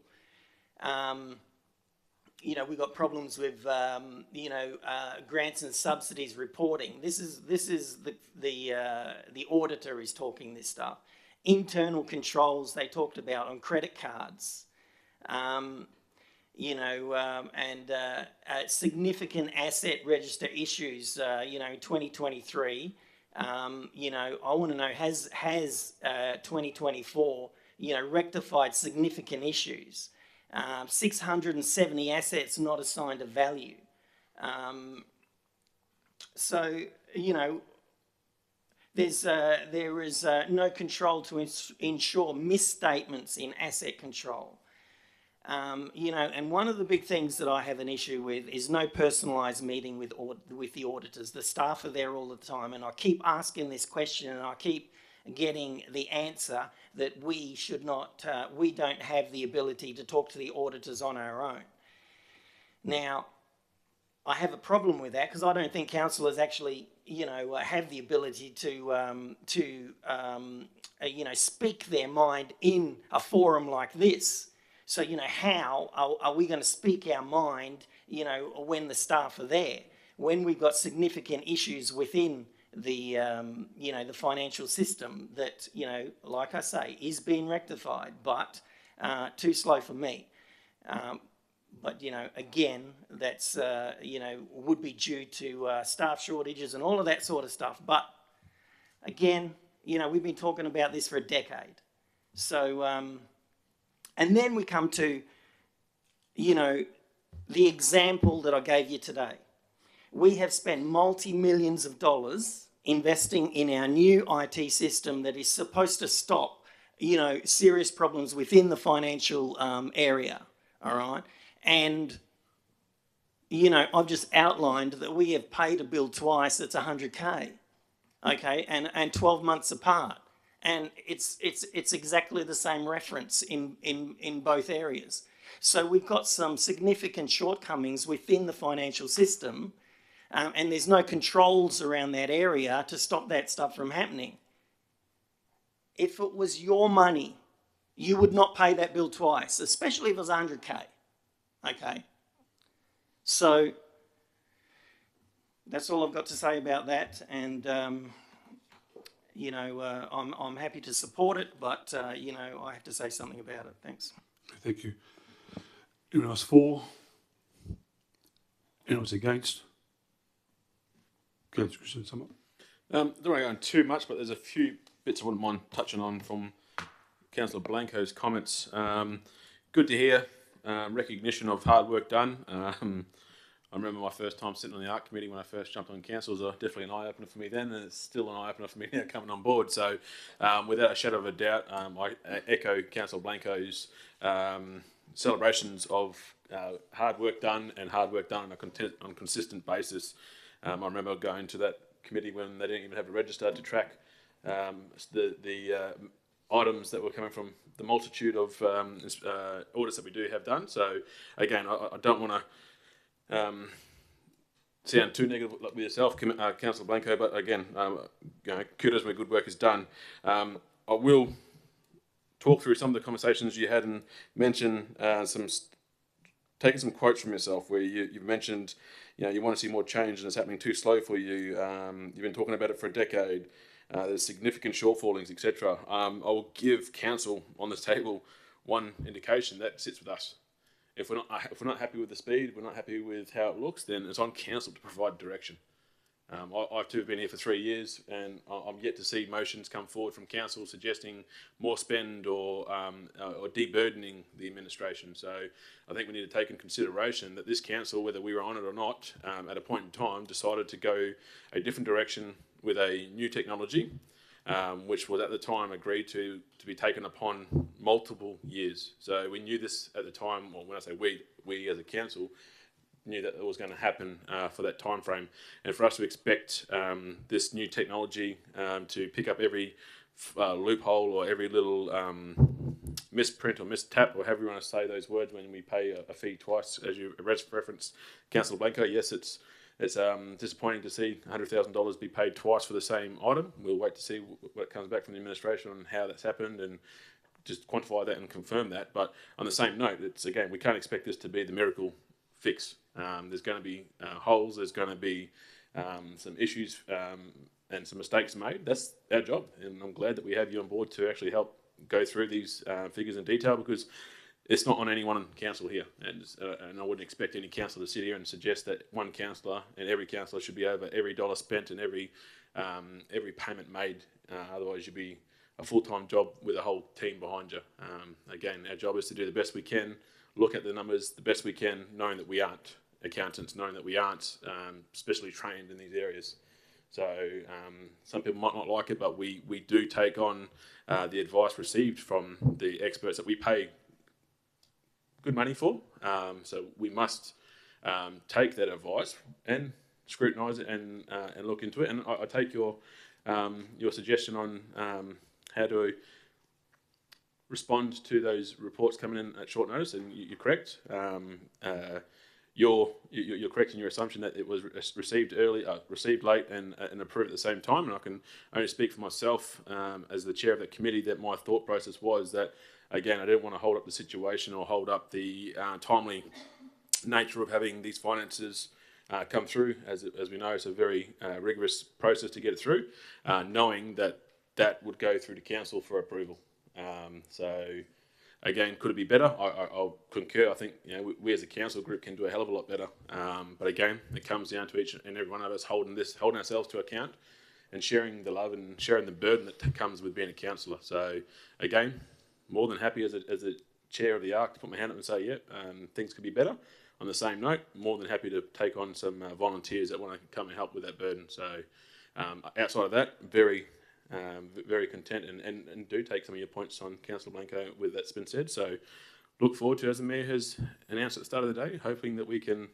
You know, we've got problems with, you know, grants and subsidies reporting. This is the auditor is talking this stuff. Internal controls they talked about on credit cards. and significant asset register issues, 2023. I want to know, has 2024, rectified significant issues? 670 assets not assigned a value. There is no control to ensure misstatements in asset control. And one of the big things that I have an issue with is no personalised meeting with the auditors. The staff are there all the time, and I keep asking this question, and I keep getting the answer that we don't have the ability to talk to the auditors on our own. Now, I have a problem with that because I don't think councillors actually, have the ability to speak their mind in a forum like this. So, how are we going to speak our mind, when the staff are there, when we've got significant issues within the, the financial system that, like I say, is being rectified, but too slow for me. But, again, that's, would be due to staff shortages and all of that sort of stuff. But, again, we've been talking about this for a decade. So, and then we come to, the example that I gave you today. We have spent multi-millions of dollars investing in our new IT system that is supposed to stop, serious problems within the financial area, all right? And, I've just outlined that we have paid a bill twice that's 100K, okay, and 12 months apart. And it's exactly the same reference in both areas. So we've got some significant shortcomings within the financial system, and there's no controls around that area to stop that stuff from happening. If it was your money, you would not pay that bill twice, especially if it was 100K. Okay, so that's all I've got to say about that, and I'm happy to support it, but I have to say something about it. Thanks.
Thank you. Anyone else for? Anyone else against? Councillor Christian, sum up.
Don't want to go on too much, but there's a few bits I wouldn't mind touching on from Councillor Blanco's comments. Good to hear. Recognition of hard work done. I remember my first time sitting on the art committee when I first jumped on council. It was definitely an eye-opener for me then, and it's still an eye-opener for me now coming on board. So without a shadow of a doubt, I echo Councillor Blanco's celebrations of hard work done and hard work done on a consistent basis. I remember going to that committee when they didn't even have a register to track the items that were coming from the multitude of audits that we do have done. So again, I don't want to sound too negative with yourself, Councillor Blanco, but again, kudos when good work is done. I will talk through some of the conversations you had and mention taking some quotes from yourself where you've mentioned, you want to see more change and it's happening too slow for you. You've been talking about it for a decade. There's significant shortfallings, etc. I will give council on this table one indication that sits with us. If we're not happy with the speed, if we're not happy with how it looks, then it's on council to provide direction. I've too been here for 3 years, and I'm yet to see motions come forward from council suggesting more spend or deburdening the administration. So I think we need to take in consideration that this council, whether we were on it or not, at a point in time, decided to go a different direction with a new technology, which was at the time agreed to be taken upon multiple years. So we knew this at the time, or when I say we as a council, knew that it was going to happen for that time frame, and for us to expect this new technology to pick up every loophole or every little misprint or mistap, or however you want to say those words, when we pay a fee twice, as you referenced, Councillor Blanco. Yes, it's disappointing to see $100,000 be paid twice for the same item. We'll wait to see what comes back from the administration on how that's happened and just quantify that and confirm that. But on the same note, we can't expect this to be the miracle fix. There's going to be holes, there's going to be some issues and some mistakes made. That's our job, and I'm glad that we have you on board to actually help go through these figures in detail, because it's not on anyone in council here, and I wouldn't expect any councillor to sit here and suggest that one councillor and every councillor should be over every dollar spent and every payment made. Otherwise, you'd be a full-time job with a whole team behind you. Again, our job is to do the best we can, look at the numbers the best we can, knowing that we aren't accountants, knowing that we aren't specially trained in these areas. So some people might not like it, but we do take on the advice received from the experts that we pay good money for. So we must take that advice and scrutinise it and look into it. And I take your suggestion on how to respond to those reports coming in at short notice, and you're correct. You're correct in your assumption that it was received early, received late, and approved at the same time. And I can only speak for myself as the chair of that committee that my thought process was that, again, I didn't want to hold up the situation or hold up the timely nature of having these finances come through. As we know, it's a very rigorous process to get it through, knowing that would go through to council for approval. So again, could it be better? I'll concur. I think we as a council group can do a hell of a lot better. But again, it comes down to each and every one of us holding ourselves to account and sharing the love and sharing the burden that comes with being a councillor. So again, more than happy as a chair of the ARC to put my hand up and say, things could be better. On the same note, more than happy to take on some volunteers that want to come and help with that burden. So outside of that, very content and do take some of your points on, Councillor Blanco, with that's been said. So look forward to, as the Mayor has announced at the start of the day, hoping that we can,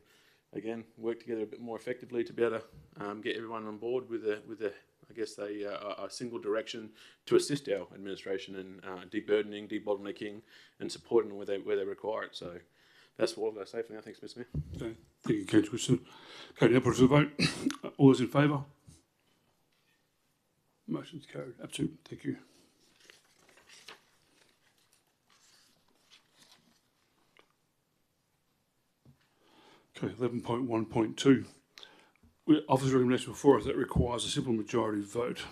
again, work together a bit more effectively to be able to get everyone on board with a single direction to assist our administration in deburdening, debottlenecking and supporting where they require it. So that's all I've got to say for now. Thanks, Mr. Mayor.
Okay. Thank you, Councillor Christensen. Okay, now put it to the vote. All those in favour? Motion's carried. Absolutely. Thank you. Okay, 11.1.2. Office recommendation before us that requires a simple majority vote.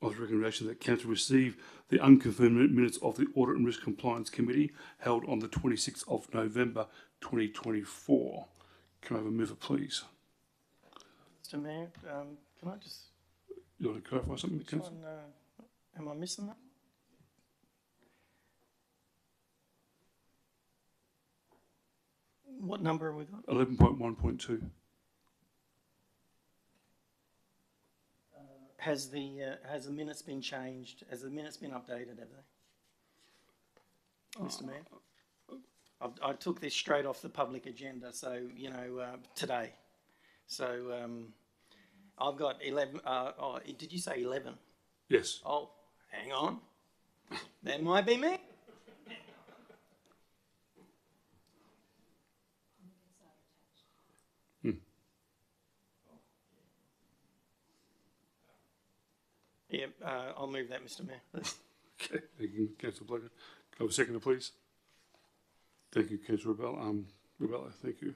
Office recommendation that council receive the unconfirmed minutes of the Audit and Risk Compliance Committee held on the 26th of November 2024. Can I have a mover, please?
Mr. Mayor, can I just...
You want to clarify something,
Which
Councillor?
one, am I missing that? What number have we got?
11.1.2.
Has the minutes been changed? Has the minutes been updated, have they? Mr. Mayor? I took this straight off the public agenda, so, today. So, I've got 11, did you say 11?
Yes.
Oh, hang on. That might be me. Yeah, I'll move that, Mr. Mayor.
Okay, thank you, Councillor Blacker. Can I have a seconder, please? Thank you, Councillor Rebello, thank you.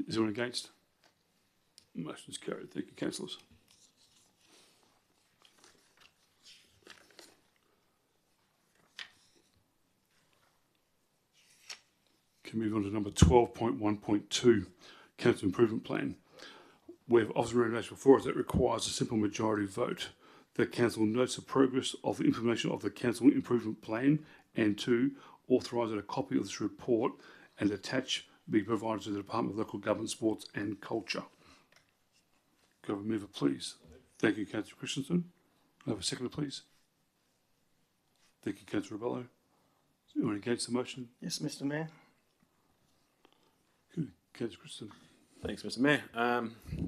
Is anyone against? Motion's carried. Thank you, councillors. Can move on to number 12.1.2, Council Improvement Plan. We have officer recommendation before us that requires a simple majority vote. The council notes the progress of the implementation of the council improvement plan, and 2, authorise that a copy of this report and attach be provided to the Department of Local Government, Sports and Culture. Can I have a mover, please? Thank you, Councillor Christensen. Can I have a seconder, please? Thank you, Councillor Rebello. Is anyone against the motion?
Yes, Mr. Mayor.
Good. Councillor Christensen.
Thanks, Mr. Mayor.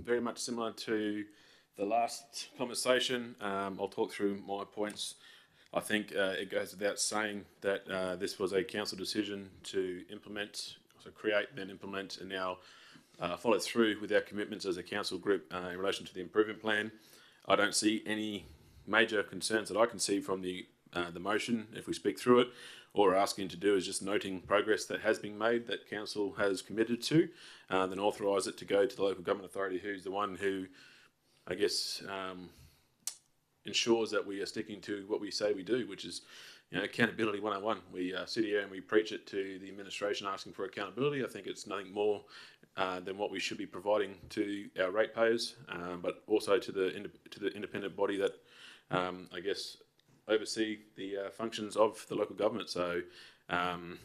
Very much similar to the last conversation. I'll talk through my points. I think it goes without saying that this was a council decision to implement, so create, then implement, and now follow through with our commitments as a council group in relation to the improvement plan. I don't see any major concerns that I can see from the motion if we speak through it. All we're asking to do is just noting progress that has been made, that council has committed to, then authorise it to go to the local government authority, who's the one who, I guess, ensures that we are sticking to what we say we do, which is accountability 101. We sit here and we preach it to the administration asking for accountability. I think it's nothing more than what we should be providing to our ratepayers, but also to the independent body that I guess oversee the functions of the local government. So am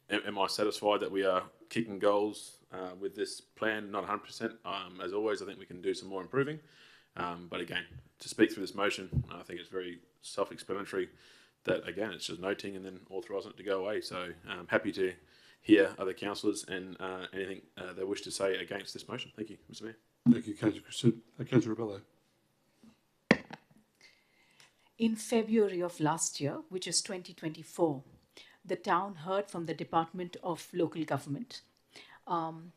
I satisfied that we are kicking goals with this plan? Not 100%. As always, I think we can do some more improving. But again, to speak through this motion, I think it's very self-explanatory that, again, it's just noting and then authorising it to go away. So I'm happy to hear other councillors and anything they wish to say against this motion. Thank you, Mr Mayor.
Thank you, Councillor Christian. Councillor Rebello.
In February of last year, which is 2024, the town heard from the Department of Local Government, and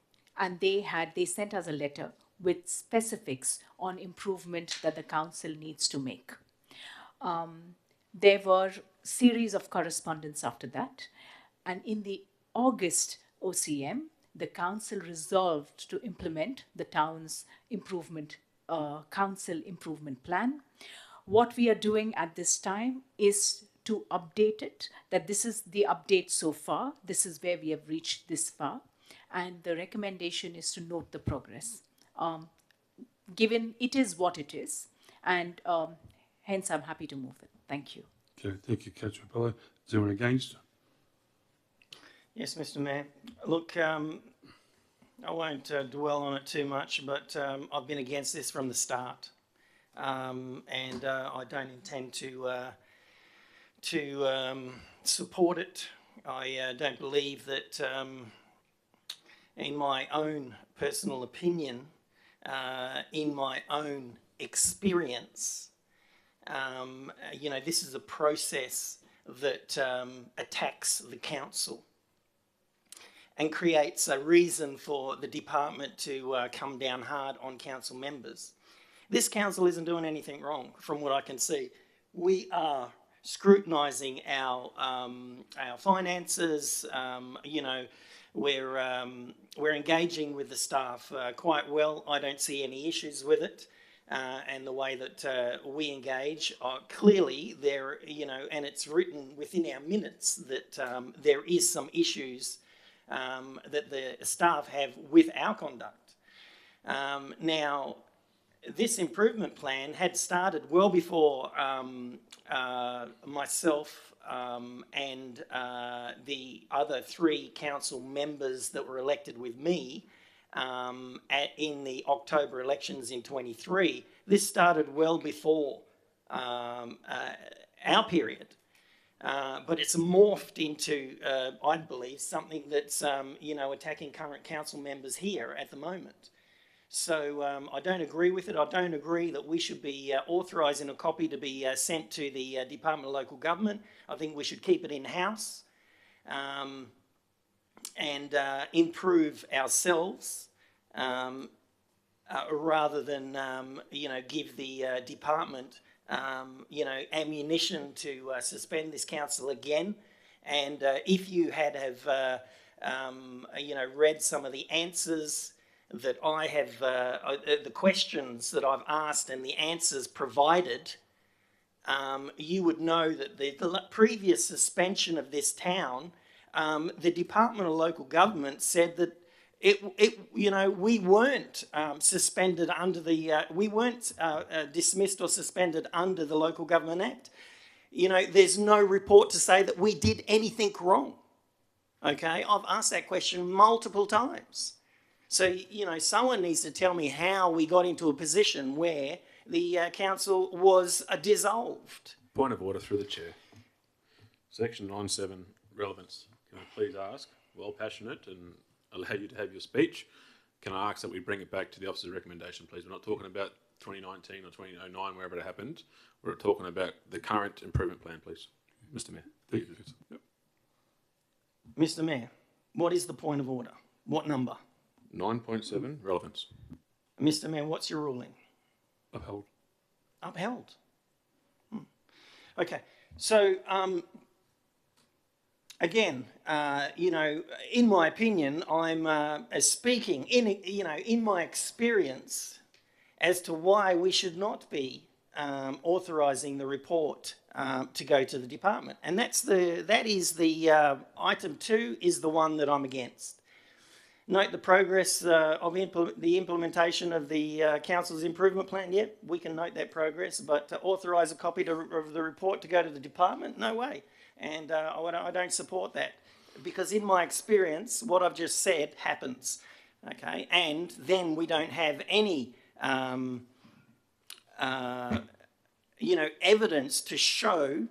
they sent us a letter with specifics on improvement that the council needs to make. There were series of correspondence after that, and in the August OCM, the council resolved to implement the town's council improvement plan. What we are doing at this time is to update it, that this is the update so far, this is where we have reached this far, and the recommendation is to note the progress. Given it is what it is, and hence I'm happy to move it. Thank you.
Okay, thank you, Councillor Rebello. Is anyone against?
Yes, Mr Mayor. Look, I won't dwell on it too much, but I've been against this from the start. And I don't intend to support it. I don't believe that, in my own personal opinion, in my own experience, this is a process that attacks the council and creates a reason for the department to come down hard on council members. This council isn't doing anything wrong, from what I can see. We are scrutinising our finances. We're engaging with the staff quite well. I don't see any issues with it, and the way that we engage. Clearly, there, and it's written within our minutes that there is some issues that the staff have with our conduct. Now, this improvement plan had started well before myself and the other 3 council members that were elected with me in the October elections in 23. This started well before our period. But it's morphed into, I believe, something that's, attacking current council members here at the moment. So I don't agree with it. I don't agree that we should be authorising a copy to be sent to the Department of Local Government. I think we should keep it in-house and improve ourselves rather than, give the department ammunition to suspend this council again. And if you have read some of the answers that I have, the questions that I've asked and the answers provided, you would know that the previous suspension of this town, the Department of Local Government said that we weren't suspended under the, we weren't dismissed or suspended under the Local Government Act. There's no report to say that we did anything wrong. Okay, I've asked that question multiple times. So, someone needs to tell me how we got into a position where the council was dissolved.
Point of order through the chair. Section 9.7, relevance. Can I please ask, well passionate and allow you to have your speech, can I ask that we bring it back to the officer's recommendation, please? We're not talking about 2019 or 2009, wherever it happened. We're talking about the current improvement plan, please. Mr Mayor.
Thank you. Yep.
Mr Mayor, what is the point of order? What number?
9.7, relevance.
Mr Mayor, what's your ruling?
Upheld.
Upheld. Okay, so again, in my opinion, I'm speaking in my experience as to why we should not be authorising the report to go to the department. And that is the item 2 is the one that I'm against. Note the progress of the implementation of the council's improvement plan. Yep, we can note that progress, but to authorise a copy of the report to go to the department, no way. And I don't support that, because in my experience, what I've just said happens. Okay, and then we don't have any evidence to show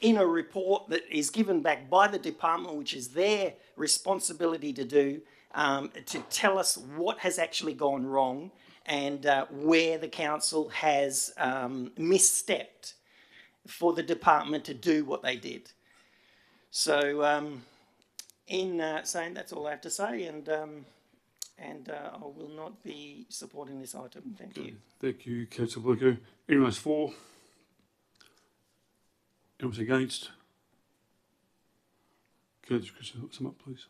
in a report that is given back by the department, which is their responsibility to do, to tell us what has actually gone wrong and where the council has misstepped for the department to do what they did. So in saying that's all I have to say, and I will not be supporting this item. Thank you.
Thank you, Councillor Blanco. Anyone's for? Anyone's against? Councillor Christian, sum up, please.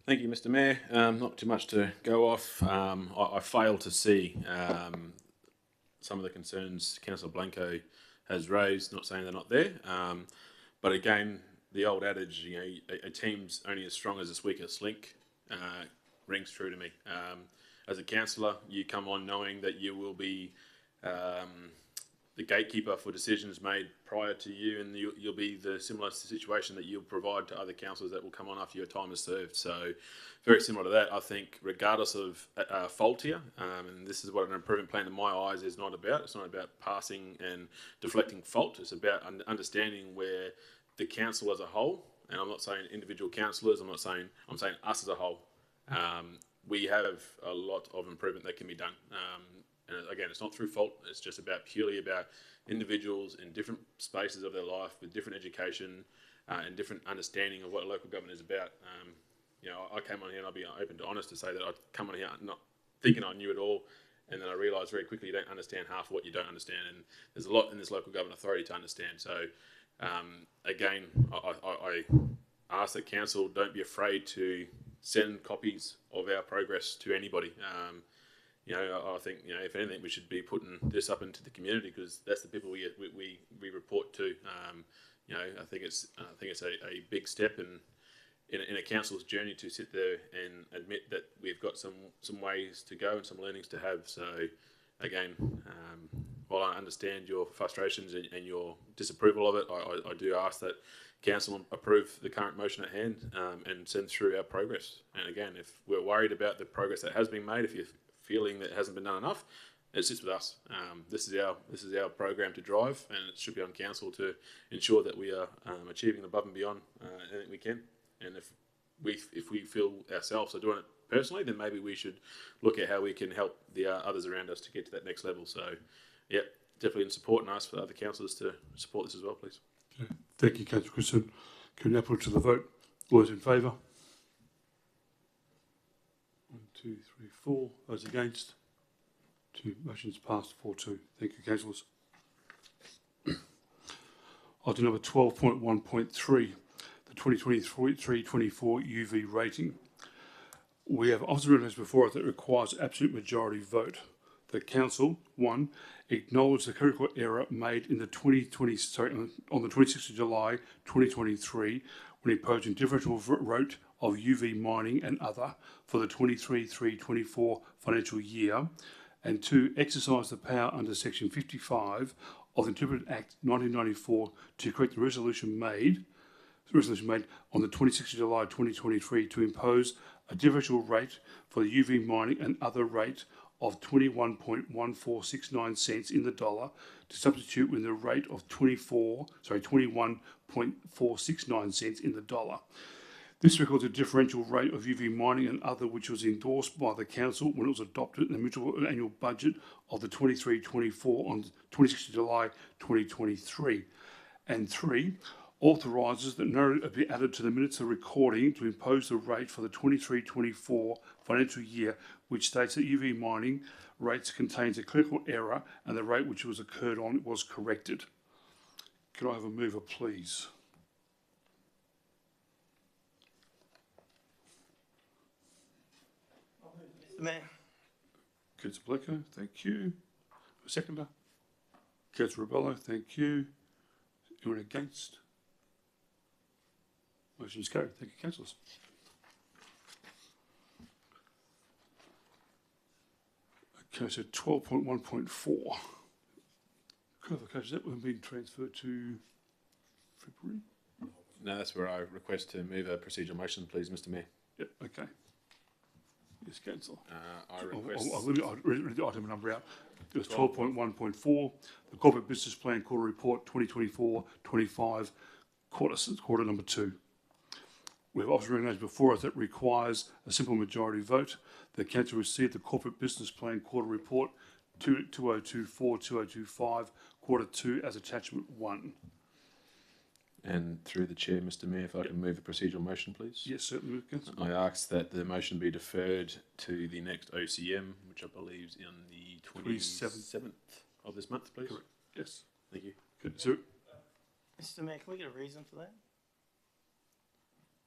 Thank you, Mr. Mayor. Not too much to go off. I fail to see some of the concerns Councillor Blanco has raised. Not saying they're not there, but again, the old adage, a team's only as strong as its weakest link, rings true to me. As a councillor, you come on knowing that you will be the gatekeeper for decisions made prior to you, and you'll be the similar situation that you'll provide to other councillors that will come on after your time is served. So very similar to that, I think, regardless of fault here, and this is what an improvement plan in my eyes is not about. It's not about passing and deflecting fault. It's about understanding where the council as a whole, and I'm not saying individual councillors, I'm saying us as a whole, we have a lot of improvement that can be done. And again, it's not through fault. It's just purely about individuals in different spaces of their life with different education and different understanding of what a local government is about. I came on here, and I'll be open to honest to say that I'd come on here not thinking I knew it all, and then I realised very quickly you don't understand half of what you don't understand, and there's a lot in this local government authority to understand. So again, I ask that council don't be afraid to send copies of our progress to anybody. I think, if anything, we should be putting this up into the community, because that's the people we report to. I think it's a big step in a council's journey to sit there and admit that we've got some ways to go and some learnings to have. So again, while I understand your frustrations and your disapproval of it, I do ask that council approve the current motion at hand and send through our progress. And again, if we're worried about the progress that has been made, if you're feeling that it hasn't been done enough, it sits with us. This is our program to drive, and it should be on council to ensure that we are achieving above and beyond anything we can. And if we feel ourselves are doing it personally, then maybe we should look at how we can help the others around us to get to that next level. So, yeah, definitely in support, and ask for other councillors to support this as well, please.
Okay. Thank you, Councillor Christian. Can we now put it to the vote? All those in favour? 1, 2, 3, 4. Those against? 2. Motion's passed 4-2. Thank you, councillors. Item number 12.1.3, the 2023-24 UV rating. We have observations before us that requires absolute majority vote. The council, 1, acknowledge the critical error made in the on the 26th of July 2023 when imposing differential rate of UV mining and other for the 23-24 financial year, and 2, exercise the power under section 55 of the Interpreted Act 1994 to correct the resolution made on the 26th of July 2023 to impose a differential rate for the UV mining and other rate of 21.1469 cents in the dollar to substitute with the rate of 21.469 cents in the dollar. This records a differential rate of UV mining and other which was endorsed by the council when it was adopted in the mutual annual budget of the 23-24 on 26th of July 2023. And 3, authorises that narrative be added to the minutes of recording to impose the rate for the 23-24 financial year, which states that UV mining rates contains a clerical error and the rate which was occurred on was corrected. Can I have a mover, please?
Mayor.
Councillor Blecker, thank you. Seconder? Councillor Rebello, thank you. Anyone against? Motion is carried. Thank you, councillors. Okay, so 12.1.4. Clarification, that would have been transferred to February?
No, that's where I request to move a procedural motion, please, Mr. Mayor.
Yep, okay. Yes, councillor.
I request.
I'll read the item number out. It was 12.1.4, the Corporate Business Plan Quarter Report 2024-25, quarter number 2. We have obviously recognised before us that requires a simple majority vote. The council received the Corporate Business Plan Quarter Report 2024-2025, quarter 2 as attachment 1.
And through the chair, Mr. Mayor, if I can move a procedural motion, please.
Yes, certainly, councillor.
I ask that the motion be deferred to the next OCM, which I believe is on the 27th of this month, please.
Correct. Yes.
Thank you.
Okay, so,
Mr. Mayor, can we get a reason for that?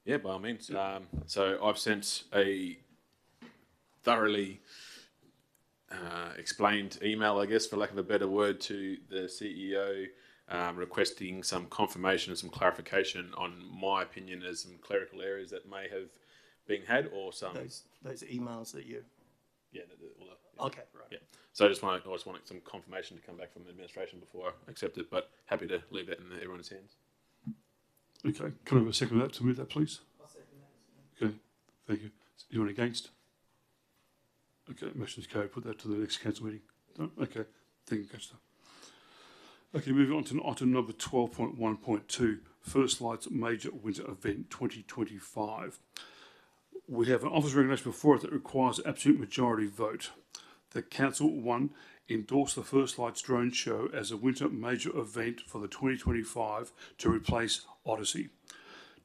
Yeah, by all means. So I've sent a thoroughly explained email, I guess, for lack of a better word, to the CEO, requesting some confirmation and some clarification on my opinion as some clerical errors that may have been had, or some.
Those emails that you.
Yeah.
Okay, right.
Yeah. So I just want some confirmation to come back from administration before I accept it, but happy to leave that in everyone's hands.
okay, can I have a second of that to move that, please?
I'll second that.
Okay, thank you. Anyone against? Okay, motion's carried. Put that to the next council meeting. No? Okay, thank you, councillor. Okay, moving on to item number 12.1.2, First Lights Major Winter Event 2025. We have an office regulation before us that requires absolute majority vote. The council, 1, endorse the First Lights Drone Show as a winter major event for the 2025 to replace Odyssey.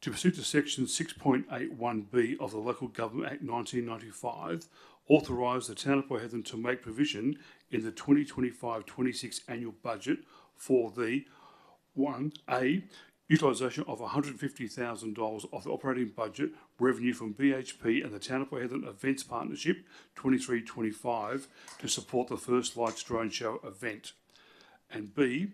To pursuant to section 6.81B of the Local Government Act 1995, authorise the Town of Port Hedland to make provision in the 2025-26 annual budget for the 1A, utilisation of $150,000 of the operating budget revenue from BHP and the Town of Port Hedland Events Partnership 23-25 to support the First Lights Drone Show event. And B,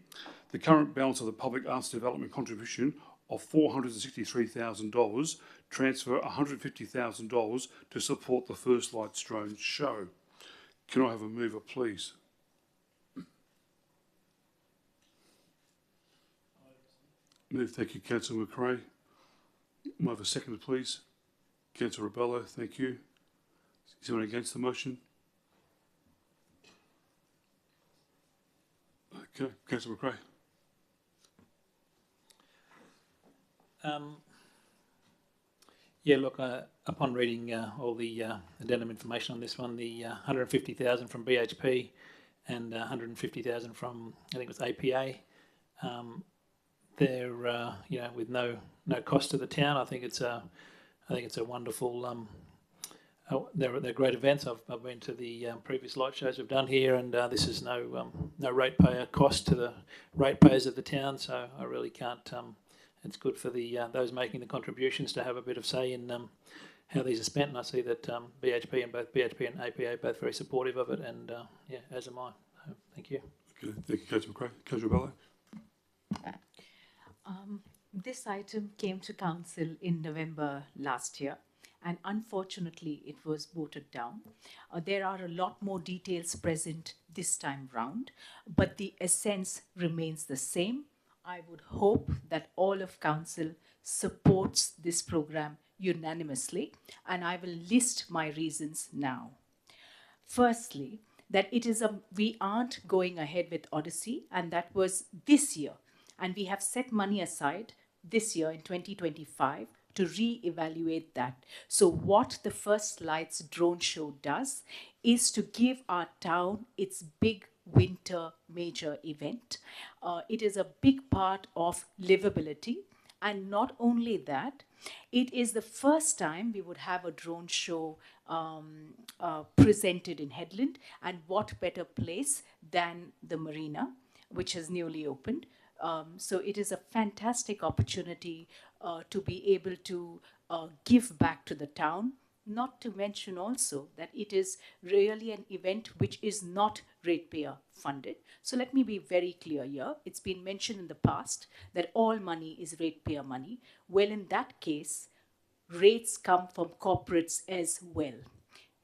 the current balance of the Public Arts Development contribution of $463,000, transfer $150,000 to support the First Lights Drone Show. Can I have a mover, please? Move, thank you, Councillor McRae. May I have a seconder, please? Councillor Rebello, thank you. Is anyone against the motion? Okay, Councillor McRae.
Yeah, look, upon reading all the addendum information on this one, the 150,000 from BHP and 150,000 from, I think it was APA, they're with no cost to the town. I think it's a wonderful. They're great events. I've been to the previous light shows we've done here, and this is no ratepayer cost to the ratepayers of the town. So I really can't. It's good for the those making the contributions to have a bit of say in how these are spent. And I see that BHP and APA are both very supportive of it, and as am I. So, thank you.
Okay, thank you, Councillor McRae. Councillor Rebello.
This item came to council in November last year, and unfortunately it was voted down. There are a lot more details present this time round, but the essence remains the same. I would hope that all of council supports this program unanimously, and I will list my reasons now. Firstly, that we aren't going ahead with Odyssey, and that was this year. And we have set money aside this year in 2025 to re-evaluate that. So what the First Lights Drone Show does is to give our town its big winter major event. It is a big part of livability. And not only that, it is the first time we would have a drone show presented in Hedland. And what better place than the marina, which has newly opened. So it is a fantastic opportunity to be able to give back to the town not to mention also that it is really an event which is not ratepayer funded. So let me be very clear here. It's been mentioned in the past that all money is ratepayer money. Well, in that case, rates come from corporates as well.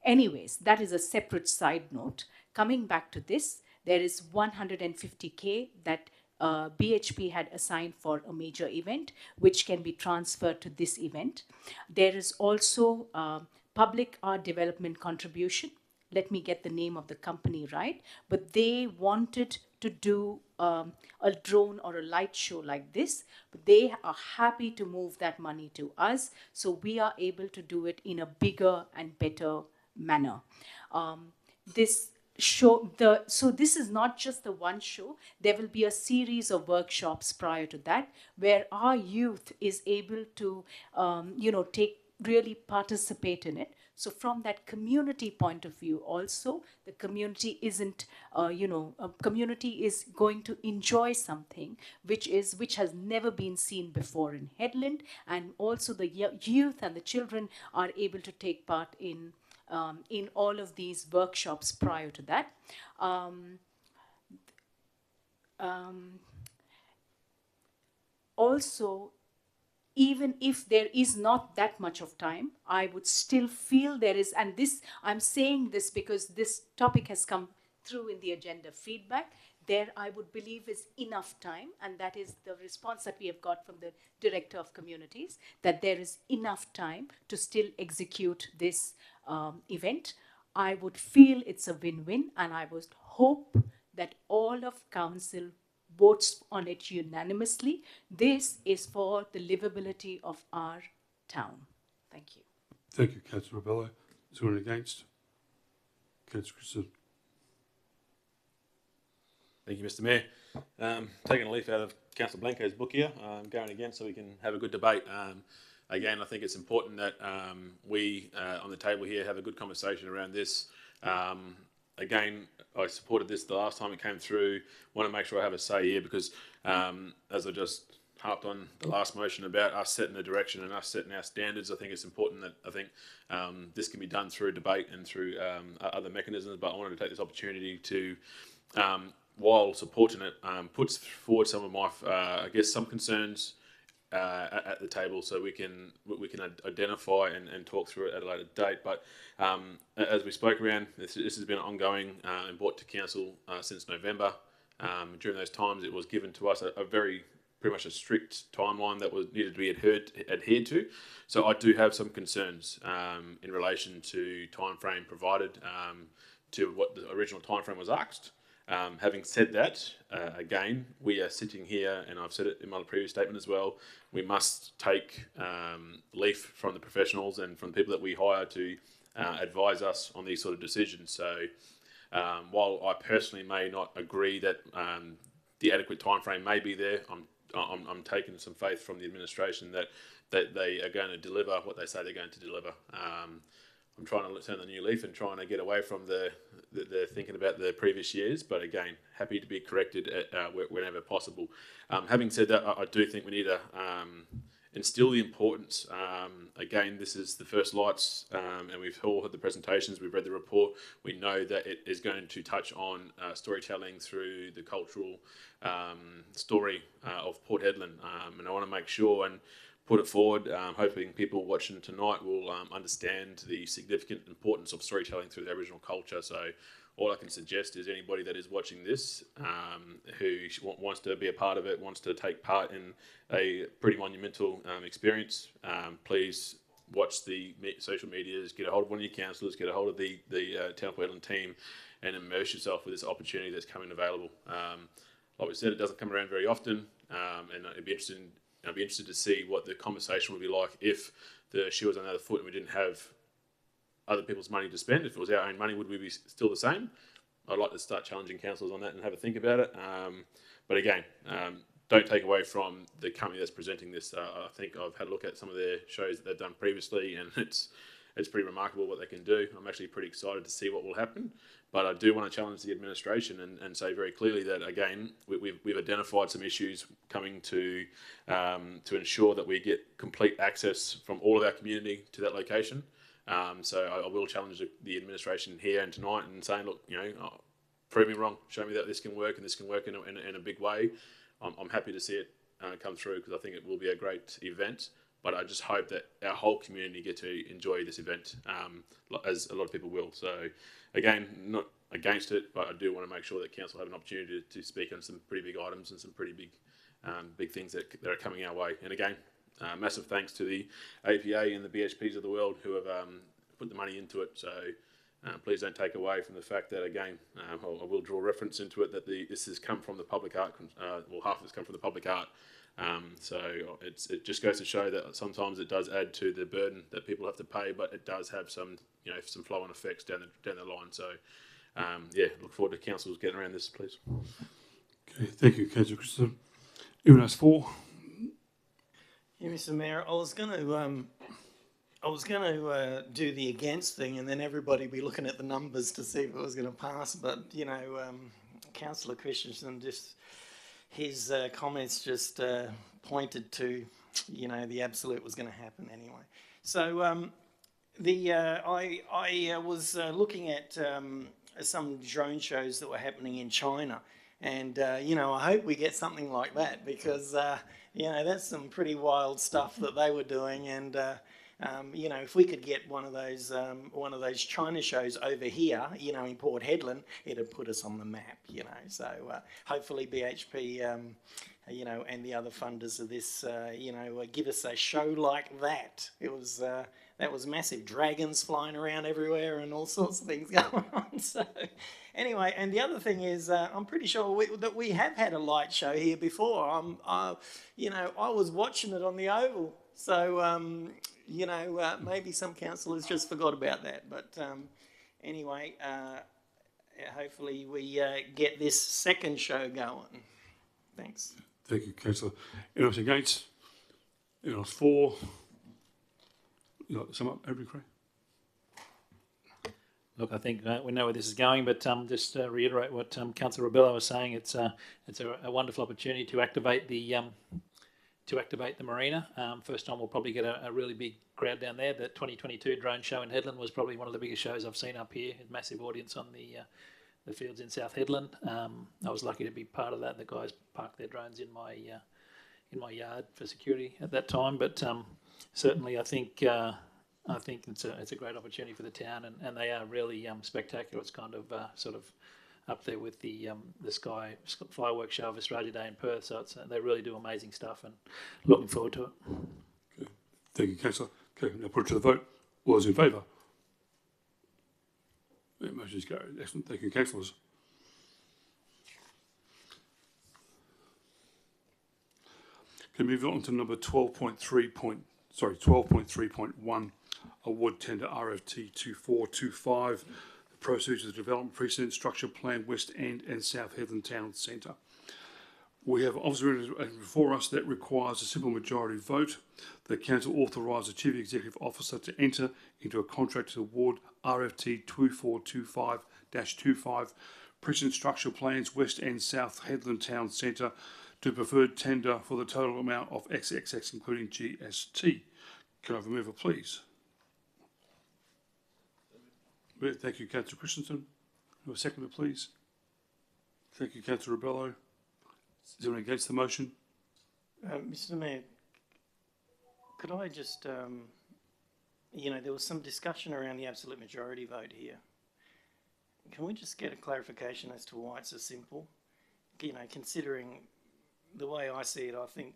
Anyways, that is a separate side note. Coming back to this, there is 150K that BHP had assigned for a major event, which can be transferred to this event. There is also public art development contribution. Let me get the name of the company right, but they wanted to do a drone or a light show like this, but they are happy to move that money to us, so we are able to do it in a bigger and better manner. This is not just the one show. There will be a series of workshops prior to that where our youth is able to really participate in it. So from that community point of view also, the community isn't, a community is going to enjoy something which has never been seen before in Headland, and also the youth and the children are able to take part in all of these workshops prior to that. Also, even if there is not that much of time, I would still feel there is, and this, I'm saying this because this topic has come through in the agenda feedback, there I would believe is enough time, and that is the response that we have got from the Director of Communities, that there is enough time to still execute this event. I would feel it's a win-win, and I would hope that all of Council votes on it unanimously. This is for the livability of our town. Thank you.
Thank you, Councillor Rebello. Is there anyone against? Councillor Christensen.
Thank you, Mr. Mayor. Taking a leaf out of Councillor Blanco's book here, going again so we can have a good debate. Again, I think it's important that we on the table here have a good conversation around this. Again, I supported this the last time it came through. Want to make sure I have a say here because, as I just harped on the last motion about us setting the direction and us setting our standards, I think it's important that this can be done through debate and through other mechanisms. But I wanted to take this opportunity to, while supporting it, put forward some of my, some concerns at the table, so we can identify and talk through it at a later date. But as we spoke around, this has been ongoing and brought to council since November. During those times, it was given to us a very pretty much a strict timeline that was needed to be adhered to. So I do have some concerns in relation to time frame provided to what the original time frame was asked. Having said that, again, we are sitting here, and I've said it in my previous statement as well, we must take leaf from the professionals and from the people that we hire to advise us on these sort of decisions. So while I personally may not agree that the adequate time frame may be there, I'm taking some faith from the administration that they are going to deliver what they say they're going to deliver. I'm trying to turn the new leaf and trying to get away from the thinking about the previous years, but again, happy to be corrected whenever possible. Having said that, I do think we need to instill the importance. Again, this is the first lights, and we've all heard the presentations, we've read the report. We know that it is going to touch on storytelling through the cultural story of Port Hedland, and I want to make sure and put it forward, hoping people watching tonight will understand the significant importance of storytelling through the Aboriginal culture. So all I can suggest is anybody that is watching this who wants to be a part of it, wants to take part in a pretty monumental experience, please watch the social medias, get a hold of one of your councillors, get a hold of the Town of Port Hedland team, and immerse yourself with this opportunity that's coming available. Like we said, it doesn't come around very often, and I'd be interested to see what the conversation would be like if the shoe was on the other foot and we didn't have other people's money to spend. If it was our own money, would we be still the same? I'd like to start challenging councillors on that and have a think about it. But again, don't take away from the company that's presenting this. I think I've had a look at some of their shows that they've done previously, and it's pretty remarkable what they can do. I'm actually pretty excited to see what will happen. But I do want to challenge the administration and say very clearly that, again, we've identified some issues coming to ensure that we get complete access from all of our community to that location. So I will challenge the administration here and tonight and saying, look, prove me wrong. Show me that this can work and this can work in a big way. I'm happy to see it come through because I think it will be a great event. But I just hope that our whole community get to enjoy this event, as a lot of people will. So, again, not against it, but I do want to make sure that council have an opportunity to speak on some pretty big items and some pretty big things that are coming our way. And again, massive thanks to the APA and the BHPs of the world who have put the money into it. So please don't take away from the fact that, again, I will draw reference into it that this has come from the public art, half of it's come from the public art. So it just goes to show that sometimes it does add to the burden that people have to pay, but it does have some flow-on effects down the line. So look forward to councils getting around this, please.
Okay, thank you, Councillor Christensen. Anyone else for?
Yeah, Mr. Mayor, I was going to do the against thing, and then everybody be looking at the numbers to see if it was going to pass. But Councillor Christensen his comments just pointed to the absolute was going to happen anyway. So I was looking at some drone shows that were happening in China. And, I hope we get something like that because, that's some pretty wild stuff that they were doing. And, if we could get one of those China shows over here, in Port Hedland, it'd put us on the map, So hopefully BHP, and the other funders of this, give us a show like that. That was massive. Dragons flying around everywhere and all sorts of things going on. So anyway, and the other thing is, I'm pretty sure that we have had a light show here before. I was watching it on the Oval. So, maybe some councillors just forgot about that. But anyway, hopefully we get this second show going. Thanks.
Thank you, Councillor. Anyone else against? Anyone else for? You like to sum up, Avery Cray?
Look, I think we know where this is going, but just to reiterate what Councillor Rebello was saying, it's a wonderful opportunity to activate the marina. First time we'll probably get a really big crowd down there. The 2022 drone show in Hedland was probably one of the biggest shows I've seen up here. A massive audience on the fields in South Hedland. I was lucky to be part of that. The guys parked their drones in my yard for security at that time. But certainly, I think it's a great opportunity for the town, and they are really spectacular. It's kind of sort of up there with the Sky Fireworks Show of Australia Day in Perth. So they really do amazing stuff, and looking forward to it.
Okay. Thank you, Councillor. Okay, now put it to the vote. All those in favour? Yeah, motion's carried. Excellent. Thank you, councillors. Okay, move on to number 12.3.1, award tender RFT 2425. The proceeds of the development precedent structure plan West End and South Hedland Town Centre. We have obviously before us that requires a simple majority vote. The council authorise the Chief Executive Officer to enter into a contract to award RFT 2425-25 precedent structure plans West End South Hedland Town Centre to preferred tender for the total amount of XXX including GST. Can I have a mover, please? Thank you, Councillor Christensen. A seconder, please. Thank you, Councillor Rebello. Is anyone against the motion?
Mr. Mayor, could I just, there was some discussion around the absolute majority vote here. Can we just get a clarification as to why it's so simple? Considering the way I see it, I think,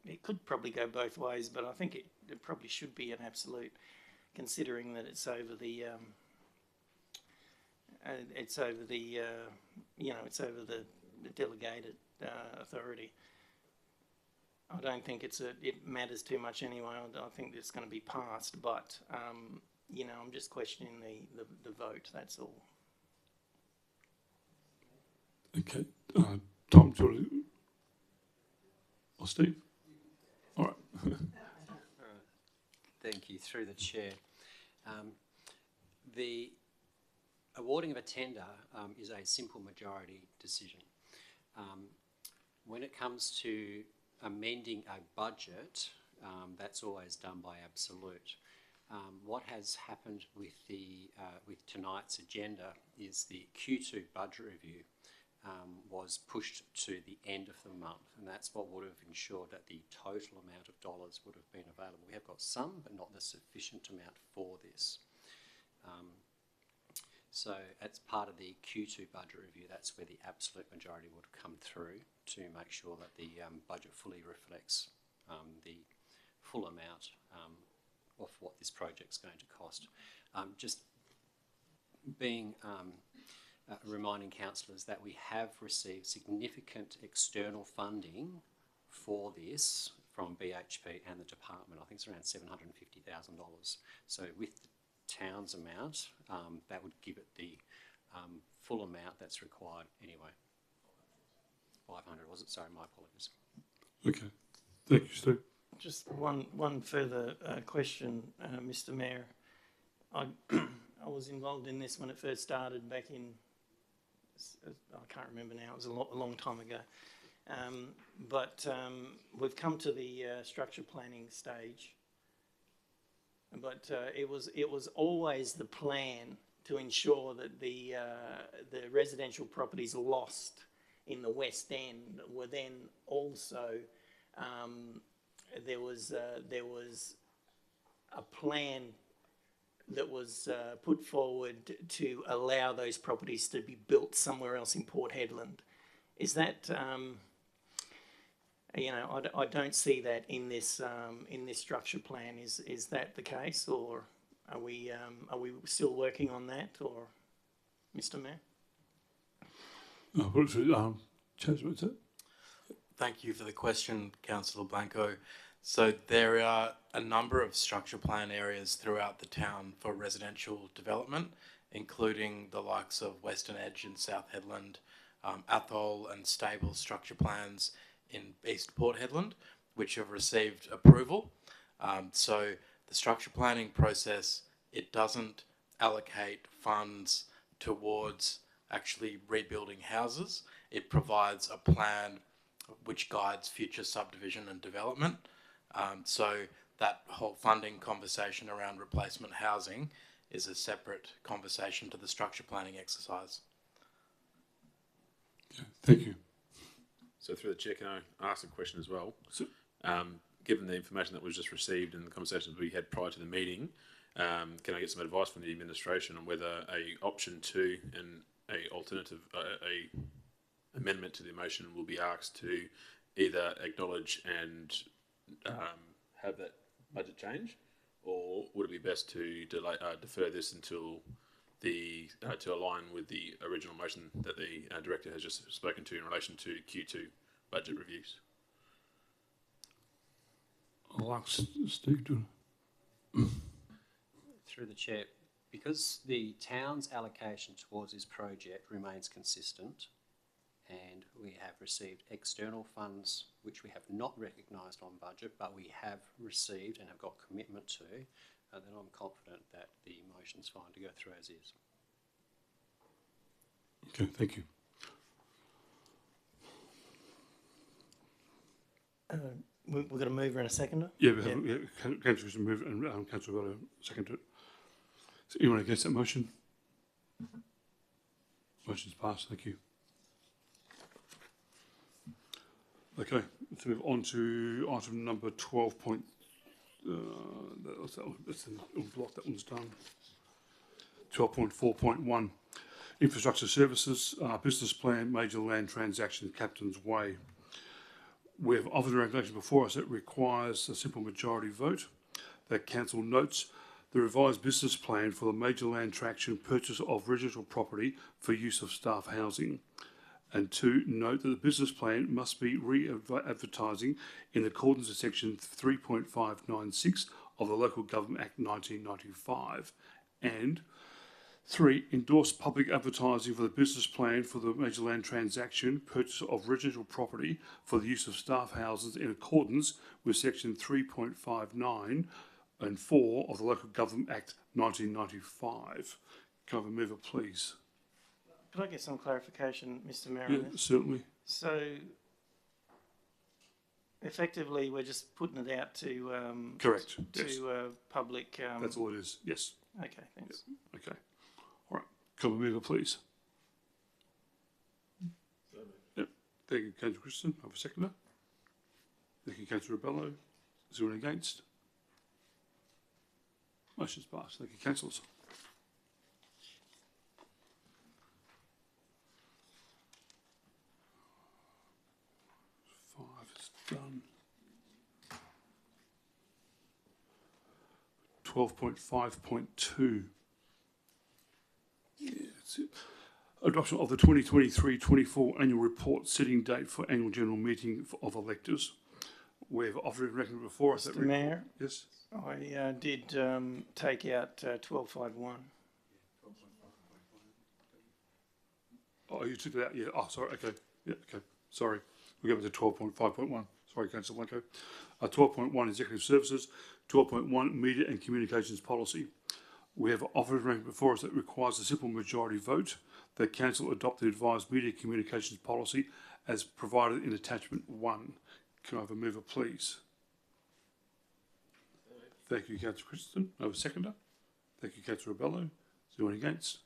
it could probably go both ways, but I think it probably should be an absolute, considering that it's over the, the delegated authority. I don't think it matters too much anyway. I think it's going to be passed, but I'm just questioning the vote. That's all.
Okay, Tom, do you want to? Or Steve? All right.
Thank you. Through the chair, the awarding of a tender is a simple majority decision. When it comes to amending a budget, that's always done by absolute. What has happened with with tonight's agenda is the Q2 budget review was pushed to the end of the month, and that's what would have ensured that the total amount of dollars would have been available. We have got some, but not the sufficient amount for this. So as part of the Q2 budget review, that's where the absolute majority would come through to make sure that the budget fully reflects the full amount of what this project's going to cost. Just being reminding councillors that we have received significant external funding for this from BHP and the department. I think it's around $750,000. So with the town's amount, that would give it the full amount that's required anyway. 500 was it? Sorry, my apologies.
Okay, thank you, Steve.
Just one further question, Mr. Mayor. I was involved in this when it first started back in, I can't remember now, it was a long time ago. But we've come to the structure planning stage. But it was always the plan to ensure that the residential properties lost in the West End were then also there was a plan that was put forward to allow those properties to be built somewhere else in Port Hedland. Is that you know, I don't see that in this structure plan. Is that the case, or are we still working on that, or Mr. Mayor?
Chaz, what's it?
Thank you for the question, Councillor Blanco. So there are a number of structure plan areas throughout the town for residential development, including the likes of Western Edge in South Hedland, Athol and Stable structure plans in East Port Hedland, which have received approval. So the structure planning process, it doesn't allocate funds towards actually rebuilding houses. It provides a plan which guides future subdivision and development. So that whole funding conversation around replacement housing is a separate conversation to the structure planning exercise.
Okay, thank you.
So through the chair, can I ask a question as well? Given the information that was just received and the conversations we had prior to the meeting, can I get some advice from the administration on whether a option 2 and a alternative, a amendment to the motion will be asked to either acknowledge and have that budget change, or would it be best to defer this until the to align with the original motion that the director has just spoken to in relation to Q2 budget reviews?
I'll ask Steve to.
Through the chair, because the town's allocation towards this project remains consistent, and we have received external funds which we have not recognised on budget, but we have received and have got commitment to, then I'm confident that the motion's fine to go through as is.
Okay, thank you.
We've got a mover and a seconder?
Yeah, we have Councillor to move and Councillor got a second to it. So anyone against that motion? Motion's passed, thank you. Okay, let's move on to item number 12. That's a block, that one's done. 12.4.1, Infrastructure Services, Business Plan, Major Land Transaction, Captain's Way. We have offered a regulation before us that requires a simple majority vote. That council notes the revised business plan for the major land transaction purchase of residential property for use of staff housing. And 2, note that the business plan must be re-advertising in accordance with section 3.596 of the Local Government Act 1995. And 3, endorse public advertising for the business plan for the major land transaction purchase of residential property for the use of staff houses in accordance with section 3.59 and 4 of the Local Government Act 1995. Can I have a mover, please?
Could I get some clarification, Mr. Mayor?
Yeah, certainly.
So, effectively, we're just putting it out to
Correct. Yes.
public.
That's all it is. Yes.
Okay, thanks.
Okay. All right. Can we move it, please? Yep. Thank you, Councillor Christensen. Have a seconder. Thank you, Councillor Rebello. Is there anyone against? Motion's passed. Thank you, councillors. Five is done. 12.5.2. Yeah, that's it. Adoption of the 2023-24 annual report, setting date for annual general meeting of electors. We've offered a record before us.
Mr. Mayor?
Yes.
I did take out 12.51.
Oh, you took that out, yeah. Oh, sorry, okay. Yeah, okay. Sorry. We'll go back to 12.5.1. Sorry, Councillor Blanco. 12.1, Executive Services. 12.1, Media and Communications Policy. We have offered a record before us that requires a simple majority vote that Council adopt the advised media communications policy as provided in attachment 1. Can I have a mover, please? Thank you, Councillor Christensen. I have a seconder. Thank you, Councillor Rebello. Is there anyone against?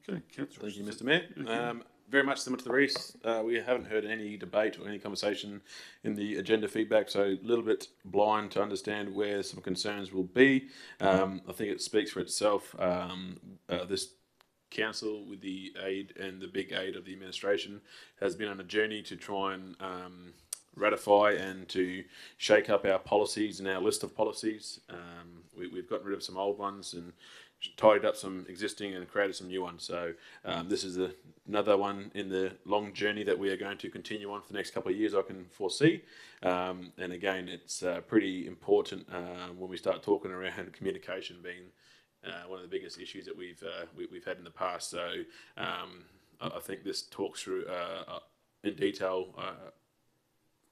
Okay, Councillor.
Thank you, Mr. Mayor. Very much similar to the Reese. We haven't heard any debate or any conversation in the agenda feedback, so a little bit blind to understand where some concerns will be. I think it speaks for itself. This council, with the aid and the big aid of the administration, has been on a journey to try and ratify and to shake up our policies and our list of policies. We've gotten rid of some old ones and tidied up some existing and created some new ones. So this is another one in the long journey that we are going to continue on for the next couple of years, I can foresee. And again, it's pretty important when we start talking around communication being one of the biggest issues that we've had in the past. So I think this talks through in detail,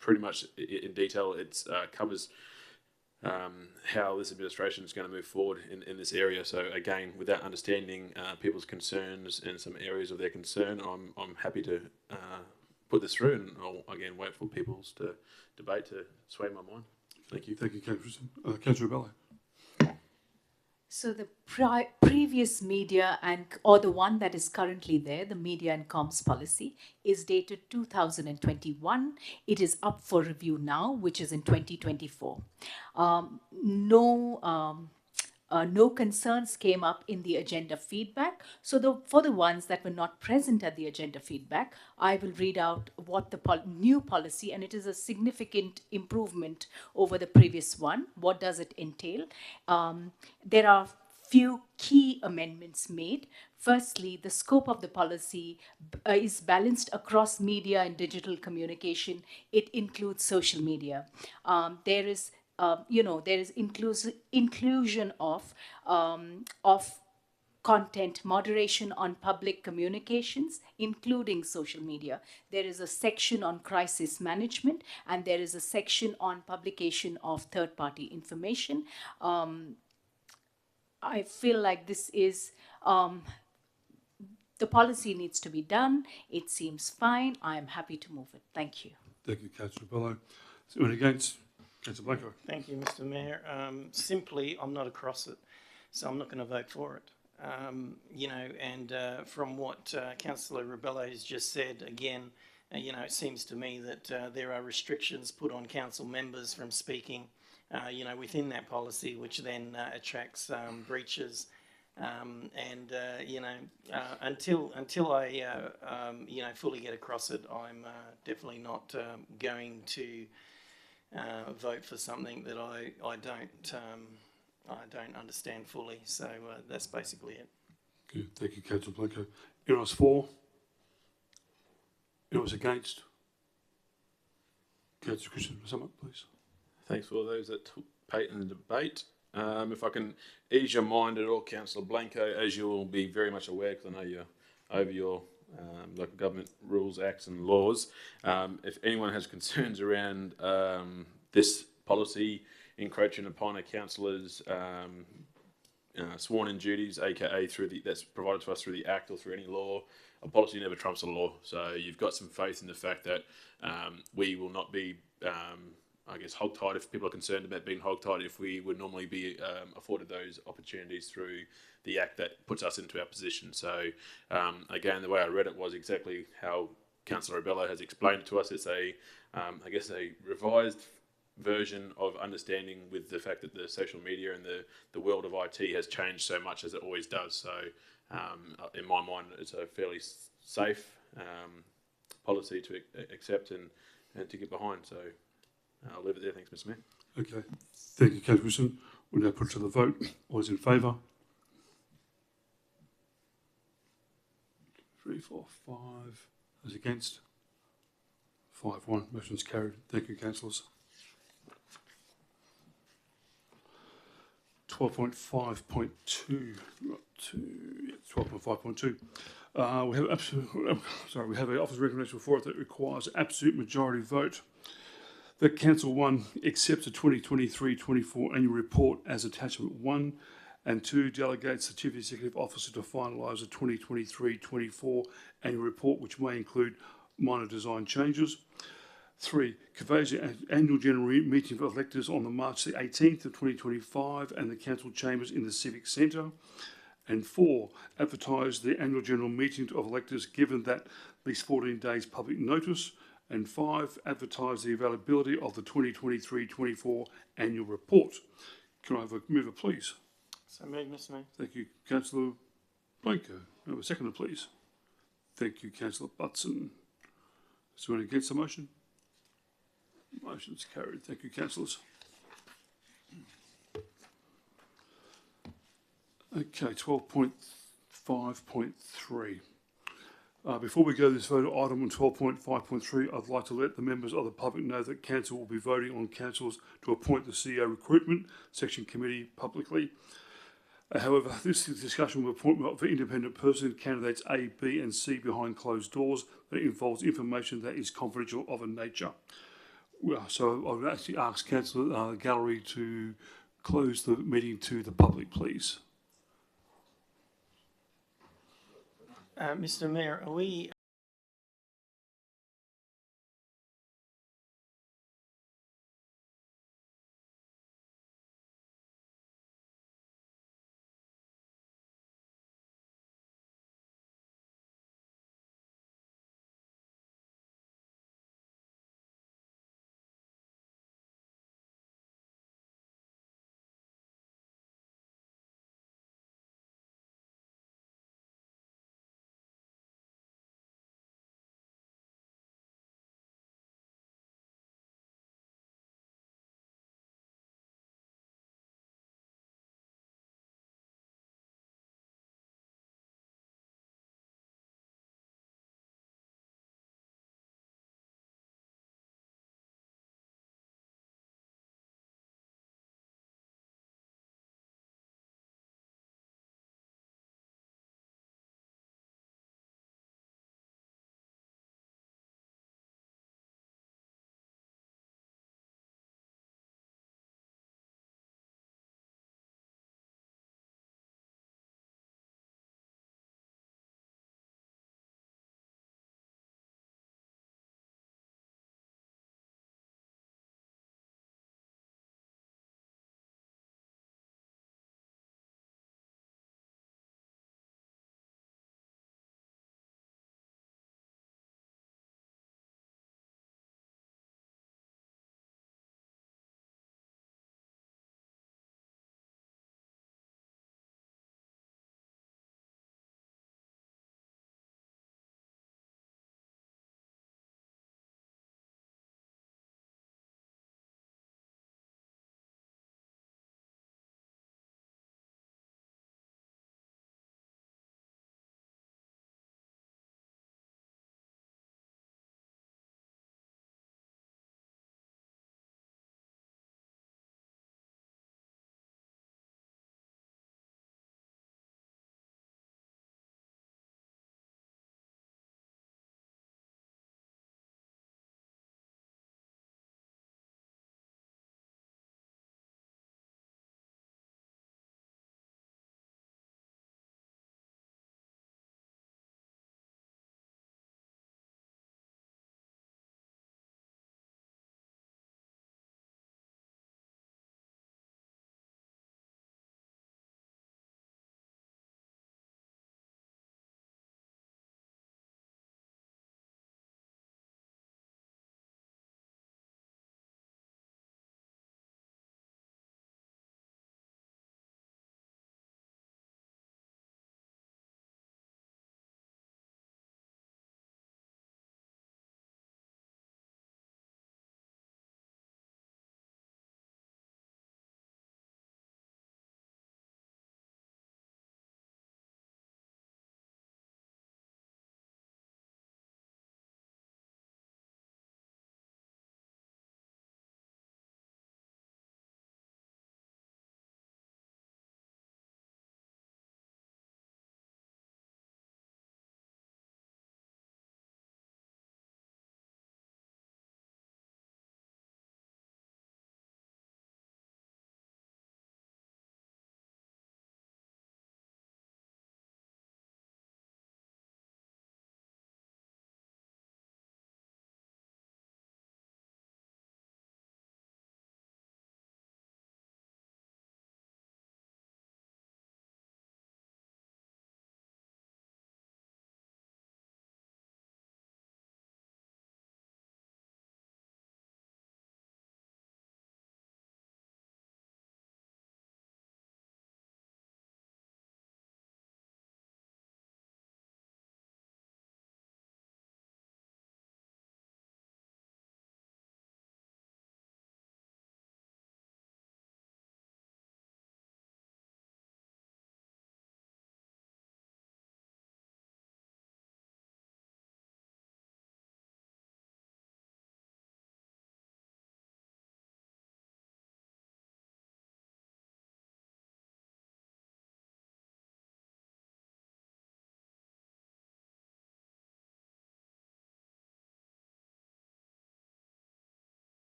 pretty much in detail. It covers how this administration is going to move forward in this area. So again, without understanding people's concerns and some areas of their concern, I'm happy to put this through, and I'll again wait for people's debate to sway my mind. Thank you.
Thank you, Councillor Rebello.
So the previous media or the one that is currently there, the media and comms policy, is dated 2021. It is up for review now, which is in 2024. No concerns came up in the agenda feedback. So for the ones that were not present at the agenda feedback, I will read out what the new policy, and it is a significant improvement over the previous one. What does it entail? There are few key amendments made. Firstly, the scope of the policy is balanced across media and digital communication. It includes social media. There is inclusion of content moderation on public communications, including social media. There is a section on crisis management, and there is a section on publication of third-party information. I feel like this is, the policy needs to be done. It seems fine. I am happy to move it. Thank you.
Thank you, Councillor Bello. Is anyone against? Councillor Blanco.
Thank you, Mr. Mayor. Simply, I'm not across it, so I'm not going to vote for it. From what Councillor Rebello has just said, again, it seems to me that there are restrictions put on council members from speaking, within that policy, which then attracts breaches. Until I, fully get across it, I'm definitely not going to vote for something that I don't understand fully. So that's basically it.
Good. Thank you, Councillor Blanco. Anyone else for? Anyone else against? Councillor Christian, sum up, please.
Thanks for those that took part in the debate. If I can ease your mind at all, Councillor Blanco, as you will be very much aware, because I know you're over your local government rules, acts and laws. If anyone has concerns around this policy encroaching upon a councillor's sworn in duties, aka that's provided to us through the Act or through any law. A policy never trumps a law. So you've got some faith in the fact that we will not be, I guess, hogtied if people are concerned about being hogtied, if we would normally be afforded those opportunities through the Act that puts us into our position. So again, the way I read it was exactly how Councillor Abello has explained it to us. It's I guess a revised version of understanding with the fact that the social media and the world of IT has changed so much as it always does. So in my mind, it's a fairly safe policy to accept and to get behind. So I'll leave it there. Thanks, Mr. Mayor.
Okay. Thank you, Councillor Wilson. We'll now put it to the vote. All those in favour? 3, 4, 5. Those against? 5-1. Motion's carried. Thank you, councillors. 12.5.2. 12.5.2. We have an office recommendation before it that requires absolute majority vote. That Council 1 accepts the 2023-24 annual report as attachment 1, and 2 delegates the Chief Executive Officer to finalise the 2023-24 annual report, which may include minor design changes. 3, convenes the annual general meeting of electors on the March the 18th of 2025 and the council chambers in the Civic Centre. And 4, advertise the annual general meeting of electors given that at least 14 days public notice. And 5, advertise the availability of the 2023-24 annual report. Can I have a mover, please?
So moved, Mr. Mayor.
Thank you, Councillor Blanco. Can I have a seconder, please? Thank you, Councillor Butson. Is there anyone against the motion? Motion's carried. Thank you, councillors. Okay, 12.5.3. Before we go to this vote item on 12.5.3, I'd like to let the members of the public know that council will be voting on councillors to appoint the CEO recruitment section committee publicly. However, this discussion will appointment for independent person candidates A, B and C behind closed doors that involves information that is confidential of a nature. Well, so I would actually ask Councillor Gallery to close the meeting to the public, please.
Mr. Mayor, are we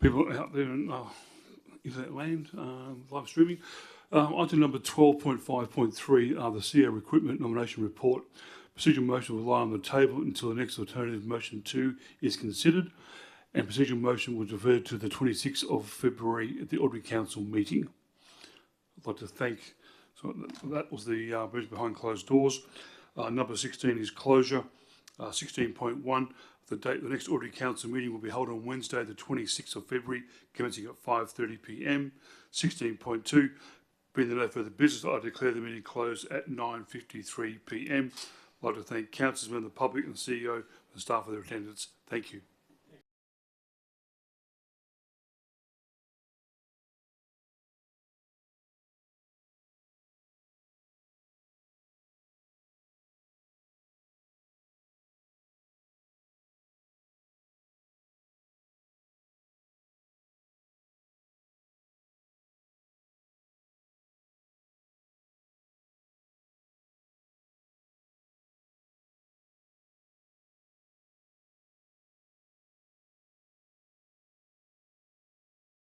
people out there in that land, live streaming. Item number 12.5.3 are the CEO Equipment Nomination Report. Procedural motion will lie on the table until the next alternative motion 2 is considered, and procedural motion will defer to the 26th of February at the Ordinary Council meeting. I'd like to thank, so that was the business behind closed doors. Number 16 is closure. 16.1, the next Ordinary Council meeting will be held on Wednesday, the 26th of February, commencing at 5:30 p.m. 16.2, being there no further business, I declare the meeting closed at 9:53 p.m. I'd like to thank councillors, members of the public and the CEO and staff for their attendance. Thank you.